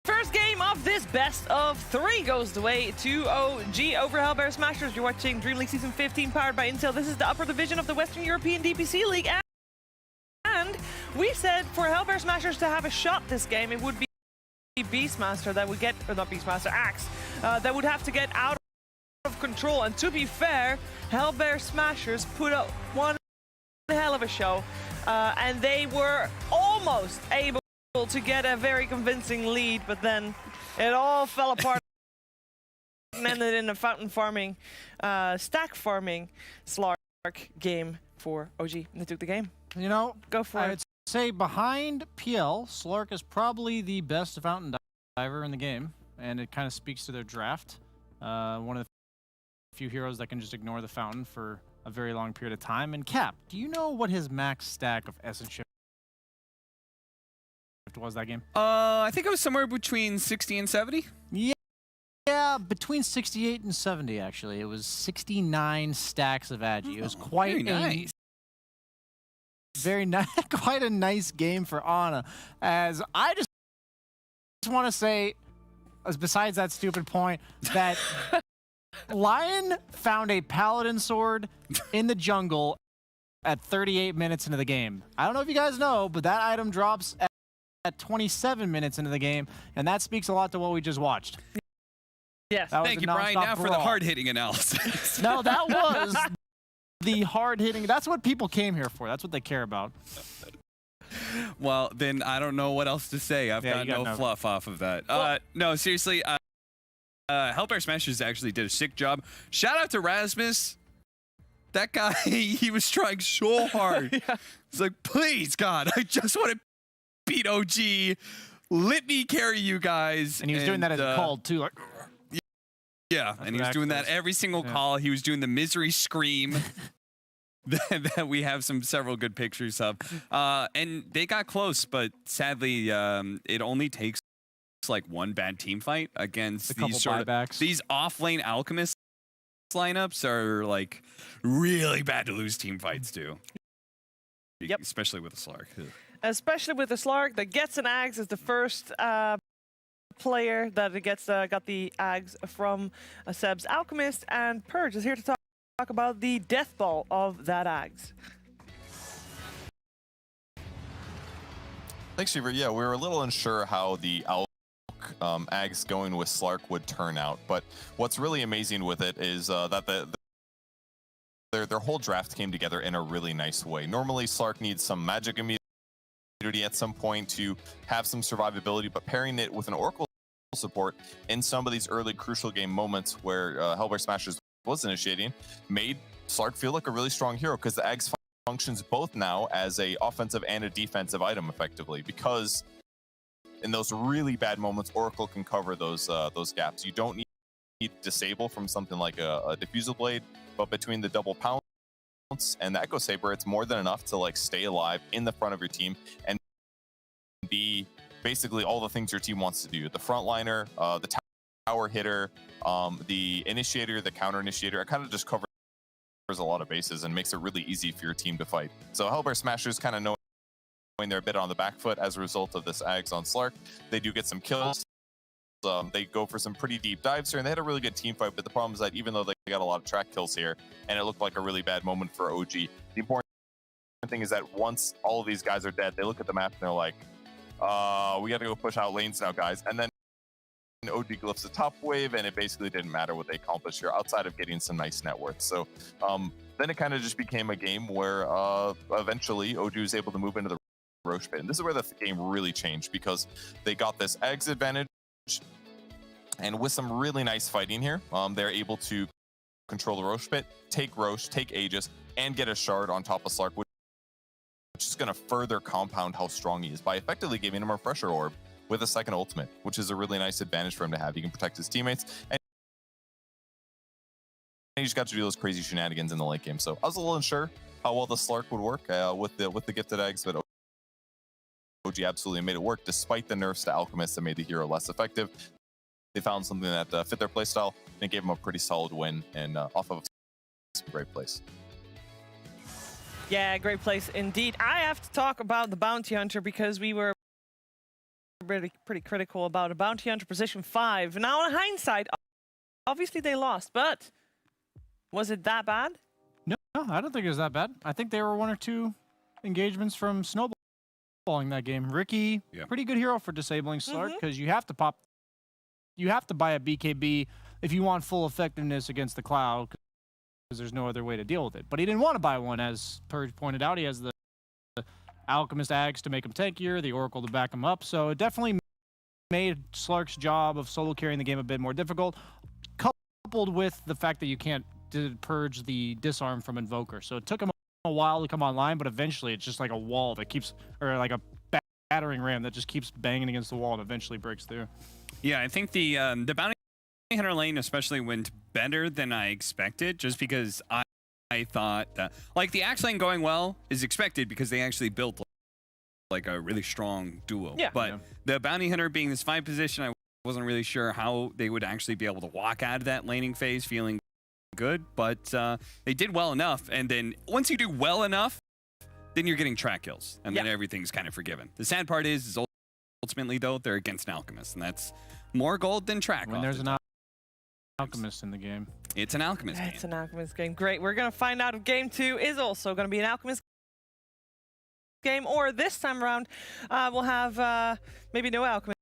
First game of this best of 3 goes the way to OG over Hellbear Smashers. You're watching Dream League Season 15 powered by Intel. This is the upper division of the Western European DPC League. And we said for Hellbear Smashers to have a shot this game, it would be Beastmaster that would get, or not Beastmaster, Axe, that would have to get out of control. And to be fair, Hellbear Smashers put up one hell of a show. And they were almost able to get a very convincing lead, but then it all fell apart and ended in a fountain farming, stack farming Slark game for OG. They took the game. You know, Go for I'd it. say behind PL, Slark is probably the best fountain diver in the game, and it kind of speaks to their draft. One of the few heroes that can just ignore the fountain for a very long period of time. And Cap, do you know what his max stack of Essence Shift was that game? I think it was somewhere between 60 and 70. Yeah, between 68 and 70, actually. It was 69 stacks of Agi. It was quite nice. Very nice, quite a nice game for Ana. As I just want to say, besides that stupid point, that Lion found a paladin sword in the jungle at 38 minutes into the game. I don't know if you guys know, but that item drops at 27 minutes into the game, and that speaks a lot to what we just watched. Yes. Thank you, Brian. Now for the hard-hitting analysis. No, that was the hard-hitting. That's what people came here for. That's what they care about. Well, then I don't know what else to say. I've got no fluff off of that. No, seriously, Hellbear Smashers actually did a sick job. Shout out to Rasmus. That guy, he was trying so hard. Yeah. It's like, please, God, I just want to beat OG. Let me carry you guys. And he was doing that as a call, too. Like, yeah, and he was doing that every single call. He was doing the misery scream that we have several good pictures of. And they got close, but sadly, it only takes like one bad team fight against these these off-lane alchemist lineups are like really bad to lose team fights too. Yep. Especially with the Slark. Especially with the Slark that gets an Ags as the first player that gets got the Ags from Seb's Alchemist, and Purge is here to talk about the death ball of that Ags. Thanks, Shiver. Yeah, we were a little unsure how the Ags going with Slark would turn out, but what's really amazing with it is that their whole draft came together in a really nice way. Normally, Slark needs some magic immunity at some point to have some survivability, but pairing it with an Oracle support in some of these early crucial game moments where Hellbear Smashers was initiating made Slark feel like a really strong hero, because the Ags functions both now as a offensive and a defensive item effectively, because in those really bad moments, Oracle can cover those gaps. You don't need disable from something like a Diffusal Blade, but between the double pounce and the Echo Saber, it's more than enough to like stay alive in the front of your team and be basically all the things your team wants to do. The frontliner, the tower hitter, the initiator, the counter initiator. It kind of just covers a lot of bases and makes it really easy for your team to fight. So Hellbear Smashers kind of know they're a bit on the back foot as a result of this Ags on Slark. They do get some kills. They go for some pretty deep dives here, and they had a really good team fight, but the problem is that even though they got a lot of track kills here, and it looked like a really bad moment for OG, the important thing is that once all of these guys are dead, they look at the map and they're like, we got to go push out lanes now, guys. And then OG glyphs the top wave, and it basically didn't matter what they accomplished here outside of getting some nice net worth. So then it kind of just became a game where eventually OG was able to move into the Roche pit. And this is where the game really changed, because they got this eggs advantage, and with some really nice fighting here, they're able to control the Roche pit, take Roche, take Aegis, and get a shard on top of Slark, which is going to further compound how strong he is by effectively giving him a pressure orb with a second ultimate, which is a really nice advantage for him to have. He can protect his teammates, and he just got to do those crazy shenanigans in the late game. So I was a little unsure how well the Slark would work with the gifted eggs, but OG absolutely made it work despite the nerfs to Alchemist that made the hero less effective. They found something that fit their playstyle, and it gave them a pretty solid win, and off of some great place. Yeah, great place indeed. I have to talk about the Bounty Hunter because we were pretty critical about a Bounty Hunter position 5. Now, in hindsight, obviously they lost, but was it that bad? No, I don't think it was that bad. I think they were 1 or 2 engagements from snowballing that game. Ricky, pretty good hero for disabling Slark, because you have to pop. You have to buy a BKB if you want full effectiveness against the Cloud, because there's no other way to deal with it. But he didn't want to buy one, as Purge pointed out. He has the Alchemist Ags to make him tankier, the Oracle to back him up. So it definitely made Slark's job of solo carrying the game a bit more difficult, coupled with the fact that you can't purge the disarm from Invoker. So it took him a while to come online, but eventually it's just like a wall that keeps, or like a battering ram that just keeps banging against the wall and eventually breaks through. Yeah, I think the Bounty Hunter lane especially went better than I expected, just because I thought that, like, the Axe lane going well is expected because they actually built like a really strong duo. Yeah. But the Bounty Hunter being this 5 position, I wasn't really sure how they would actually be able to walk out of that laning phase feeling good, but they did well enough. And then once you do well enough, then you're getting track kills, and then everything's kind of forgiven. The sad part is ultimately, though, they're against an Alchemist, and that's more gold than track. When there's an Alchemist in the game. It's an Alchemist game. It's an Alchemist game. Great. We're going to find out if game 2 is also going to be an Alchemist game, or this time around we'll have maybe no Alchemist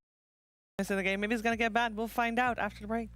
in the game. Maybe it's going to get bad. We'll find out after the break.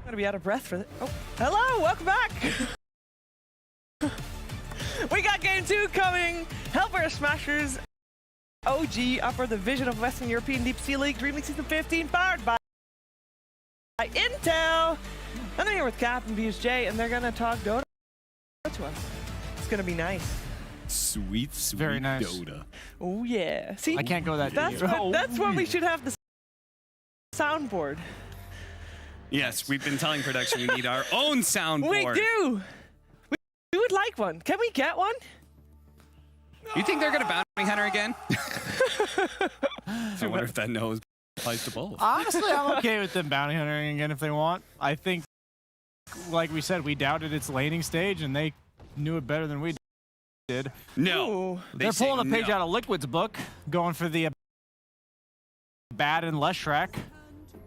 gonna be out of breath for this. Oh, hello, welcome back. We got game 2 coming. Hellbear Smashers OG Upper Division of Western European DPC League Dream League Season 15, powered by Intel. And I'm here with Cap and BSJ, and they're gonna talk Dota to us. It's gonna be nice. Sweet, sweet Very nice. Dota. Oh yeah. See, I can't go that deep. that's when we should have the soundboard. Yes, we've been telling production we need our own soundboard. We do. We would like one. Can we get one? You think they're gonna bounty hunter again? I wonder if that no applies to both. Honestly, I'm okay with them bounty hunting again if they want. I think, like we said, we doubted its laning stage, and they knew it better than we did. No. Ooh. They're pulling a page out of Liquid's book, going for the bad and less Shrek.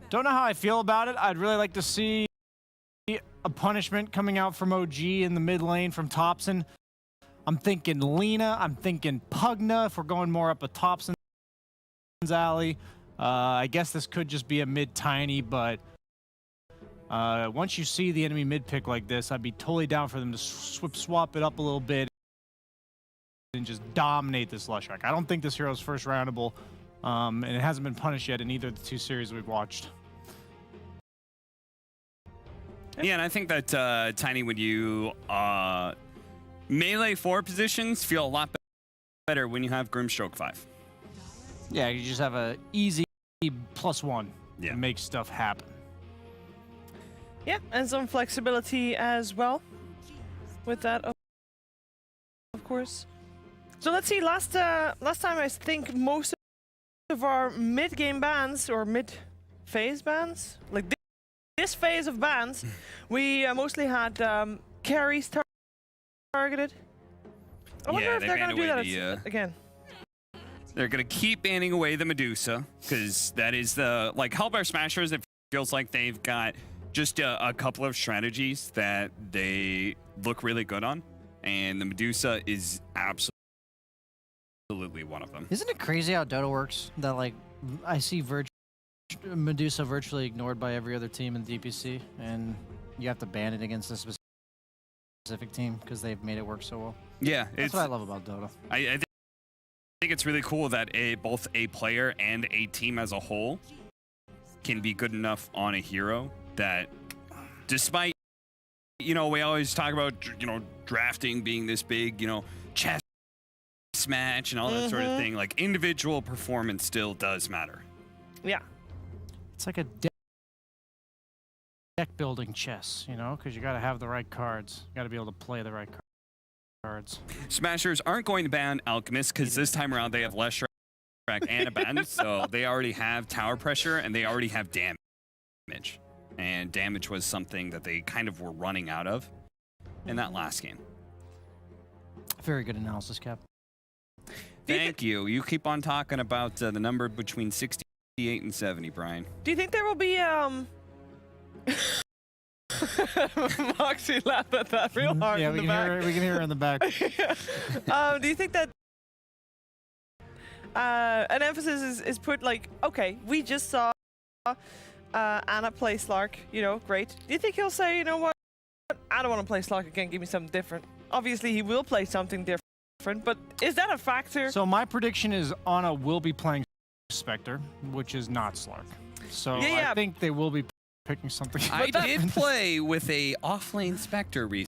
Don't know how I feel about it. I'd really like to see a punishment coming out from OG in the mid lane from Thompson. I'm thinking Lena. I'm thinking Pugna if we're going more up a Thompson's alley. I guess this could just be a mid tiny, but once you see the enemy mid pick like this, I'd be totally down for them to swap it up a little bit and just dominate this Leshrac. I don't think this hero's first roundable, and it hasn't been punished yet in either of the 2 series we've watched. Yeah, and I think that Tiny, when you melee 4 positions, feel a lot better when you have Grimstroke 5. Yeah, you just have a easy +1 Yeah. to make stuff happen. Yeah, and some flexibility as well with that, of course. So let's see. Last time I think most of our mid-game bans or mid-phase bans, like this phase of bans, we mostly had carries targeted. I wonder if they're going to do that again. They're going to keep banning away the Medusa, because that is the, like, Hellbear Smashers, it feels like they've got just a couple of strategies that they look really good on, and the Medusa is absolutely one of them. Isn't it crazy how Dota works? That, like, I see Medusa virtually ignored by every other team in DPC, and you have to ban it against a specific team because they've made it work so well. Yeah. That's what I love about Dota. I think it's really cool that both a player and a team as a whole can be good enough on a hero that, despite, we always talk about, drafting being this big, chess match and all that sort of thing, like, individual performance still does matter. Yeah. It's like a deck building chess, because you got to have the right cards. You got to be able to play the right cards. Smashers aren't going to ban Alchemist because this time around they have less and abandoned, so they already have tower pressure and they already have damage. And damage was something that they kind of were running out of in that last game. Very good analysis, Cap. Thank you. You keep on talking about the number between 68 and 70, Brian. Do you think there will be Moxie laughed at that real hard in the back. We can hear her in the back. Do you think that an emphasis is put, like, okay, we just saw Anna play Slark, great. Do you think he'll say, you know what, I don't want to play Slark again, give me something different? Obviously, he will play something different, but is that a factor? So my prediction is Anna will be playing Spectre, which is not Slark. So I think they will be picking something. I did play with a offlane Spectre recently.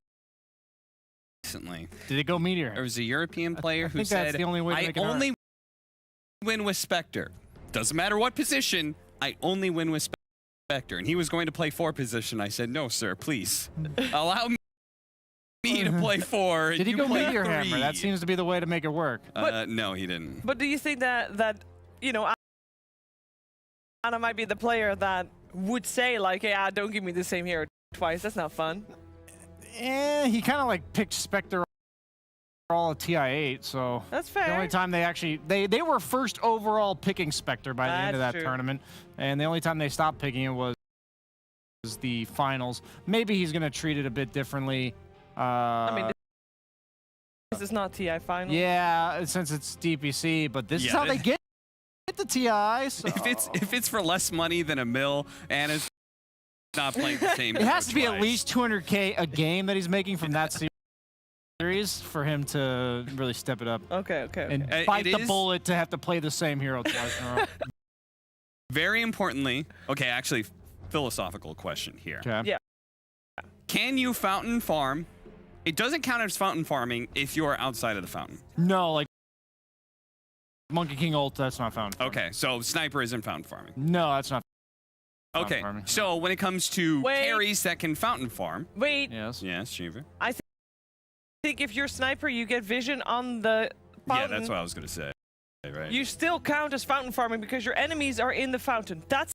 Did it go Meteor? There was a European player who said, said, the only way to I make it only win with Spectre. Doesn't matter what position, I only win with Spectre. And he was going to play 4 position. I said, no, sir, please. Allow me to play 4. Did he go Meteor 3. Hammer? That seems to be the way to make it work. No, he didn't. But do you think that Anna might be the player that would say, like, hey, don't give me the same hero twice. That's not fun. He kind of like picked Spectre all at TI8, so that's fair. The only time they actually they were first overall picking Spectre by the end of that tournament, and the only time they stopped picking it was the finals. Maybe he's gonna treat it a bit differently. I mean, this is not TI final. Yeah, since it's DPC, but this is how they get the TI. So. If it's for less money than a mill and it's not playing the same. It has to be at twice. least 200K a game that he's making from that series for him to really step it up. Okay. And bite the bullet to have to play the same hero twice in a row. Very importantly, okay, actually, philosophical question here. Okay. Yeah. Can you fountain farm? It doesn't count as fountain farming if you are outside of the fountain. No, like Monkey King ult, that's not fountain. Okay, so sniper isn't fountain farming. No, that's not. Okay, so when it comes to carries that can fountain farm. Wait. Yes. Yes, Shiva. I think if you're sniper, you get vision on the fountain. Yeah, that's what I was gonna say. Right. You still count as fountain farming because your enemies are in the fountain. That's,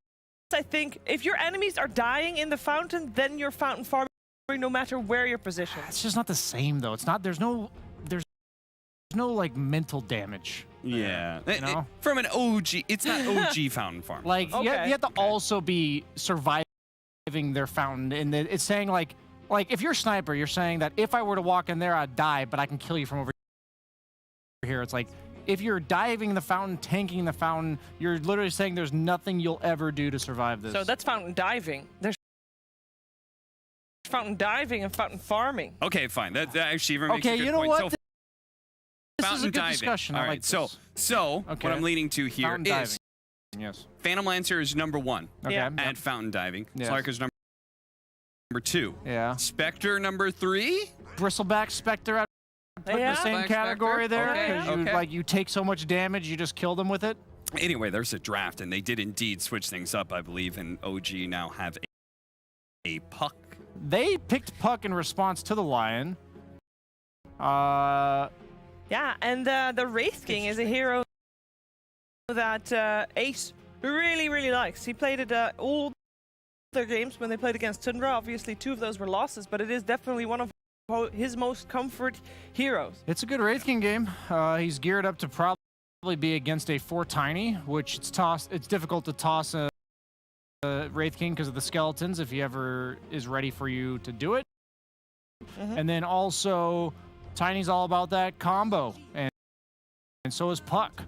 I think, if your enemies are dying in the fountain, then you're fountain farming no matter where you're positioned. It's just not the same though. It's not. There's no like mental damage. Yeah. You know? From an OG, it's not OG fountain farm. Like you have to also be surviving their fountain, and it's saying like if you're a sniper, you're saying that if I were to walk in there, I'd die, but I can kill you from over here. It's like if you're diving the fountain, tanking the fountain, you're literally saying there's nothing you'll ever do to survive this. So that's fountain diving. There's fountain diving and fountain farming. Okay, fine. That actually makes a okay. good You know point. what? So, This fountain is a good diving. discussion. All I right. like So this. what I'm leading to here Fountain is diving. Yes. Phantom Lancer is number 1. Okay. Yeah. At fountain diving. Yes. Slarker's number 2. Yeah. Spectre number 3. Bristleback Spectre. I'd put in Yeah. the same Black category Spectre? there Okay, because okay. you take so much damage, you just kill them with it. Anyway, there's a draft, and they did indeed switch things up, I believe, and OG now have a puck. They picked Puck in response to the Lion. Yeah, and the Wraith King is a hero that Ace really likes. He played it all their games when they played against Tundra. Obviously, 2 of those were losses, but it is definitely one of his most comfort heroes. It's a good Wraith King game. He's geared up to probably be against a 4 Tiny, which it's difficult to toss a Wraith King because of the skeletons if he ever is ready for you to do it. And then also Tiny's all about that combo, and so is Puck.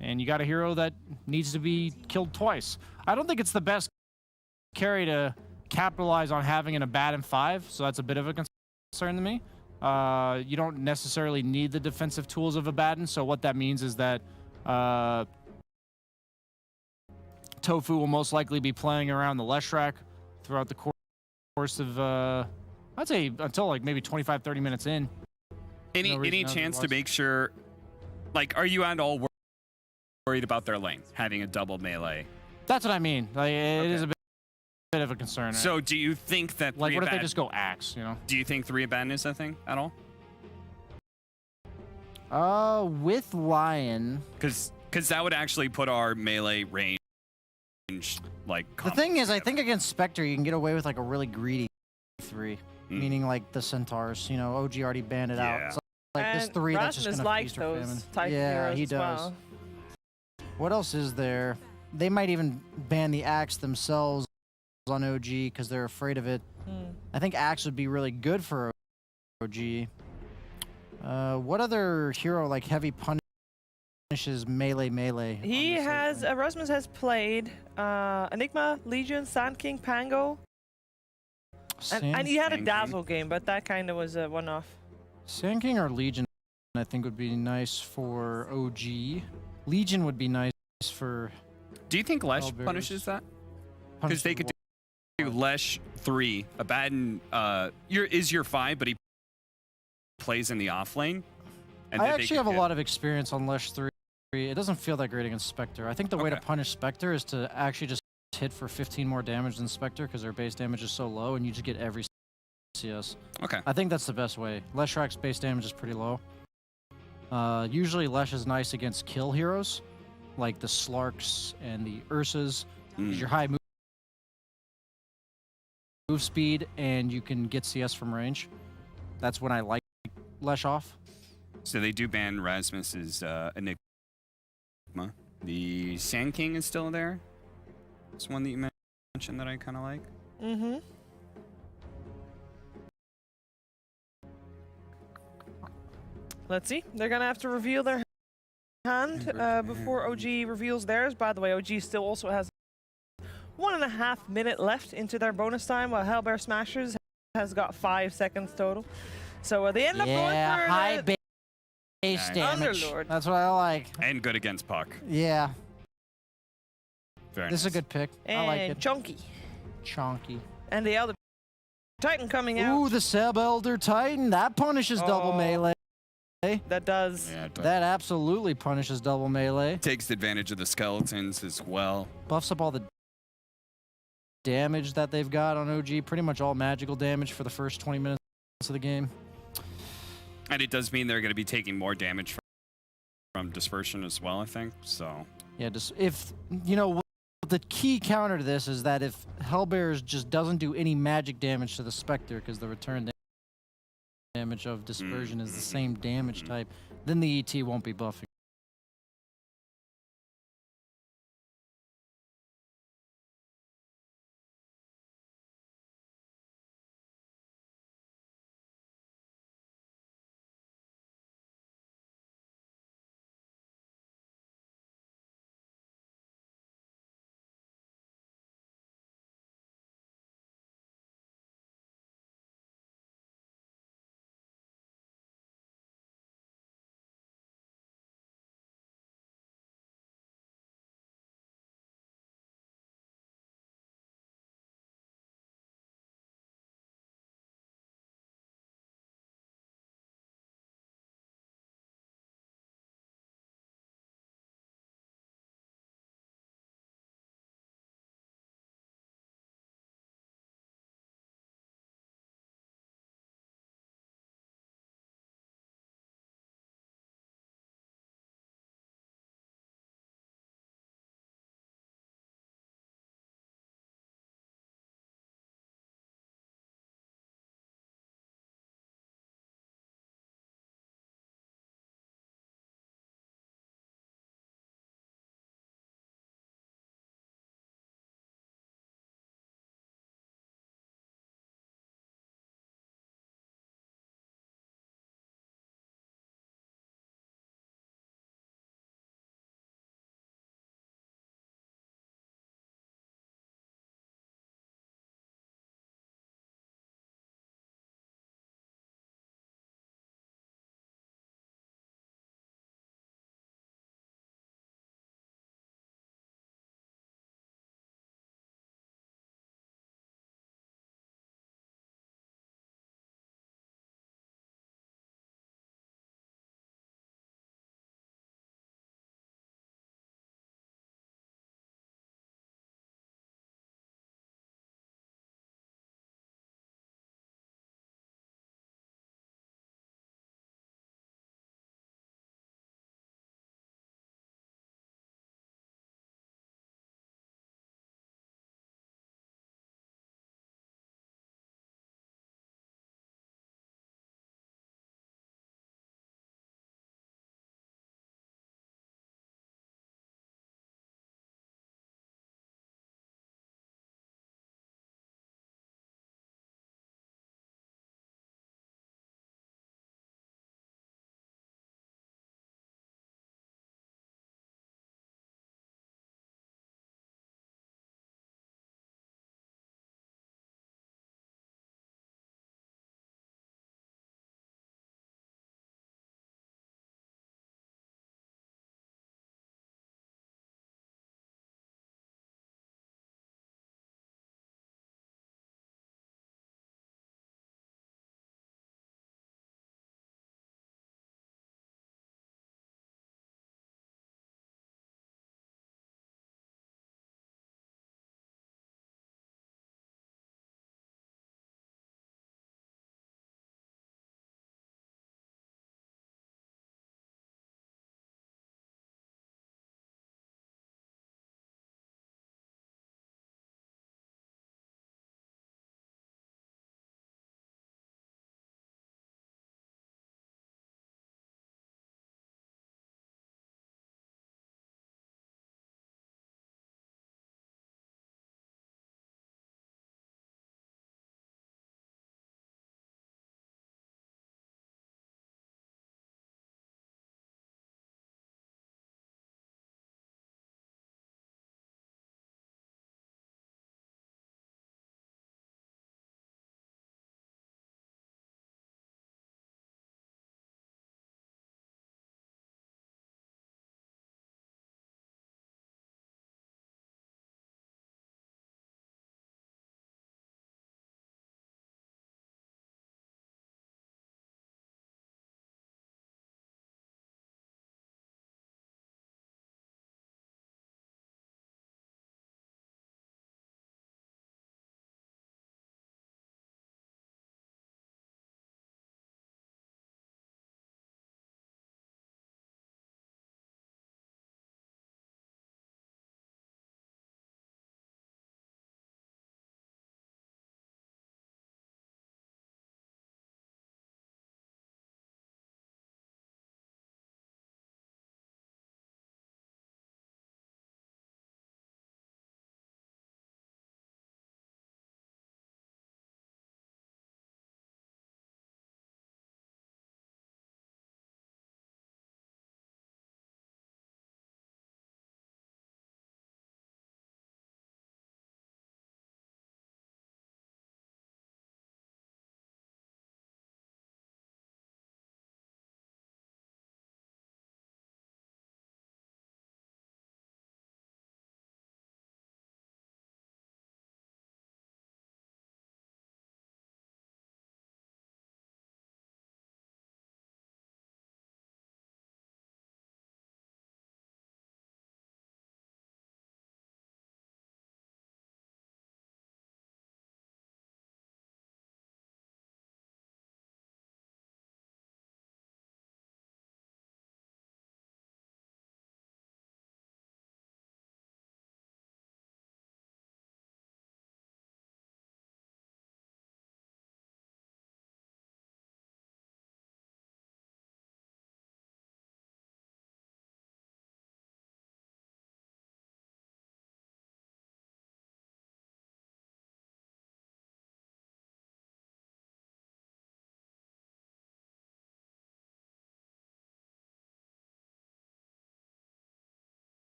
And you got a hero that needs to be killed twice. I don't think it's the best carry to capitalize on having in a bad in 5, so that's a bit of a concern to me. You don't necessarily need the defensive tools of Abaddon, so what that means is that Tofu will most likely be playing around the Leshrac throughout the course of, I'd say until like maybe 25-30 minutes in. Any chance to make sure, like, are you at all worried about their lane having a double melee? That's what I mean. Like, it is a bit of a concern. Right? So do you think that like, what if they just go Axe, you know? Do you think 3 Abaddon is a thing at all? With Lion. Because that would actually put our melee range, like... The thing is, I think against Spectre, you can get away with, like, a really greedy 3. Meaning, like, the Centaurs. You know, OG already banned it out. So, like, and this 3 that's just Rasmus gonna likes feast or famine. those type Yeah, heroes he as does. well. What else is there? They might even ban the Axe themselves on OG because they're afraid of it. I think Axe would be really good for OG. What other hero, like, heavy punishes melee? He has, Rasmus has played Enigma, Legion, Sand King, Pango. And he had a Dazzle game, but that kind of was a one-off. Sand King or Legion, I think, would be nice for OG. Legion would be nice for... Do you think Lesh Hellbears. punishes that? Because they could do Lesh 3. Abaddon is your 5, but he plays in the off lane. And I then they actually could have a get- lot of experience on Lesh 3. It doesn't feel that great against Spectre. I think the way to punish Spectre is to actually just hit for 15 more damage than Spectre because their base damage is so low and you just get every CS. Okay. I think that's the best way. Leshrac's base damage is pretty low. Usually Lesh is nice against kill heroes like the Slarks and the Ursas because you're high move speed and you can get CS from range. That's when I like Lesh off. So they do ban Rasmus's Enigma. The Sand King is still there. It's one that you mentioned that I kind of like. Let's see. They're going to have to reveal their hand before OG reveals theirs. By the way, OG still also has 1.5 minutes left into their bonus time, while Hellbear Smashers has got 5 seconds total. So they end up going for high the base damage. Underlord. That's what I like. And good against Puck. Yeah, Very this is a nice. good pick. and I like it. Chunky. Chonky. And the other Titan coming out. Ooh, the Seb Elder Titan. That punishes double Oh. melee. That does. Yeah, it does. That absolutely punishes double melee. Takes advantage of the skeletons as well. Buffs up all the damage that they've got on OG. Pretty much all magical damage for the first 20 minutes of the game. And it does mean they're going to be taking more damage from dispersion as well, I think. So Yeah, just if, you know, the key counter to this is that if Hellbear just doesn't do any magic damage to the Spectre, because the return damage of dispersion is the same damage type, then the ET won't be buffing.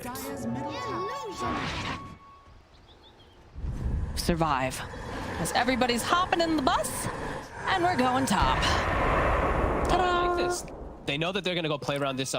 Dire's middle tower. Survive. As everybody's hopping in the bus, and we're going top. I like this. They know that they're gonna go play around this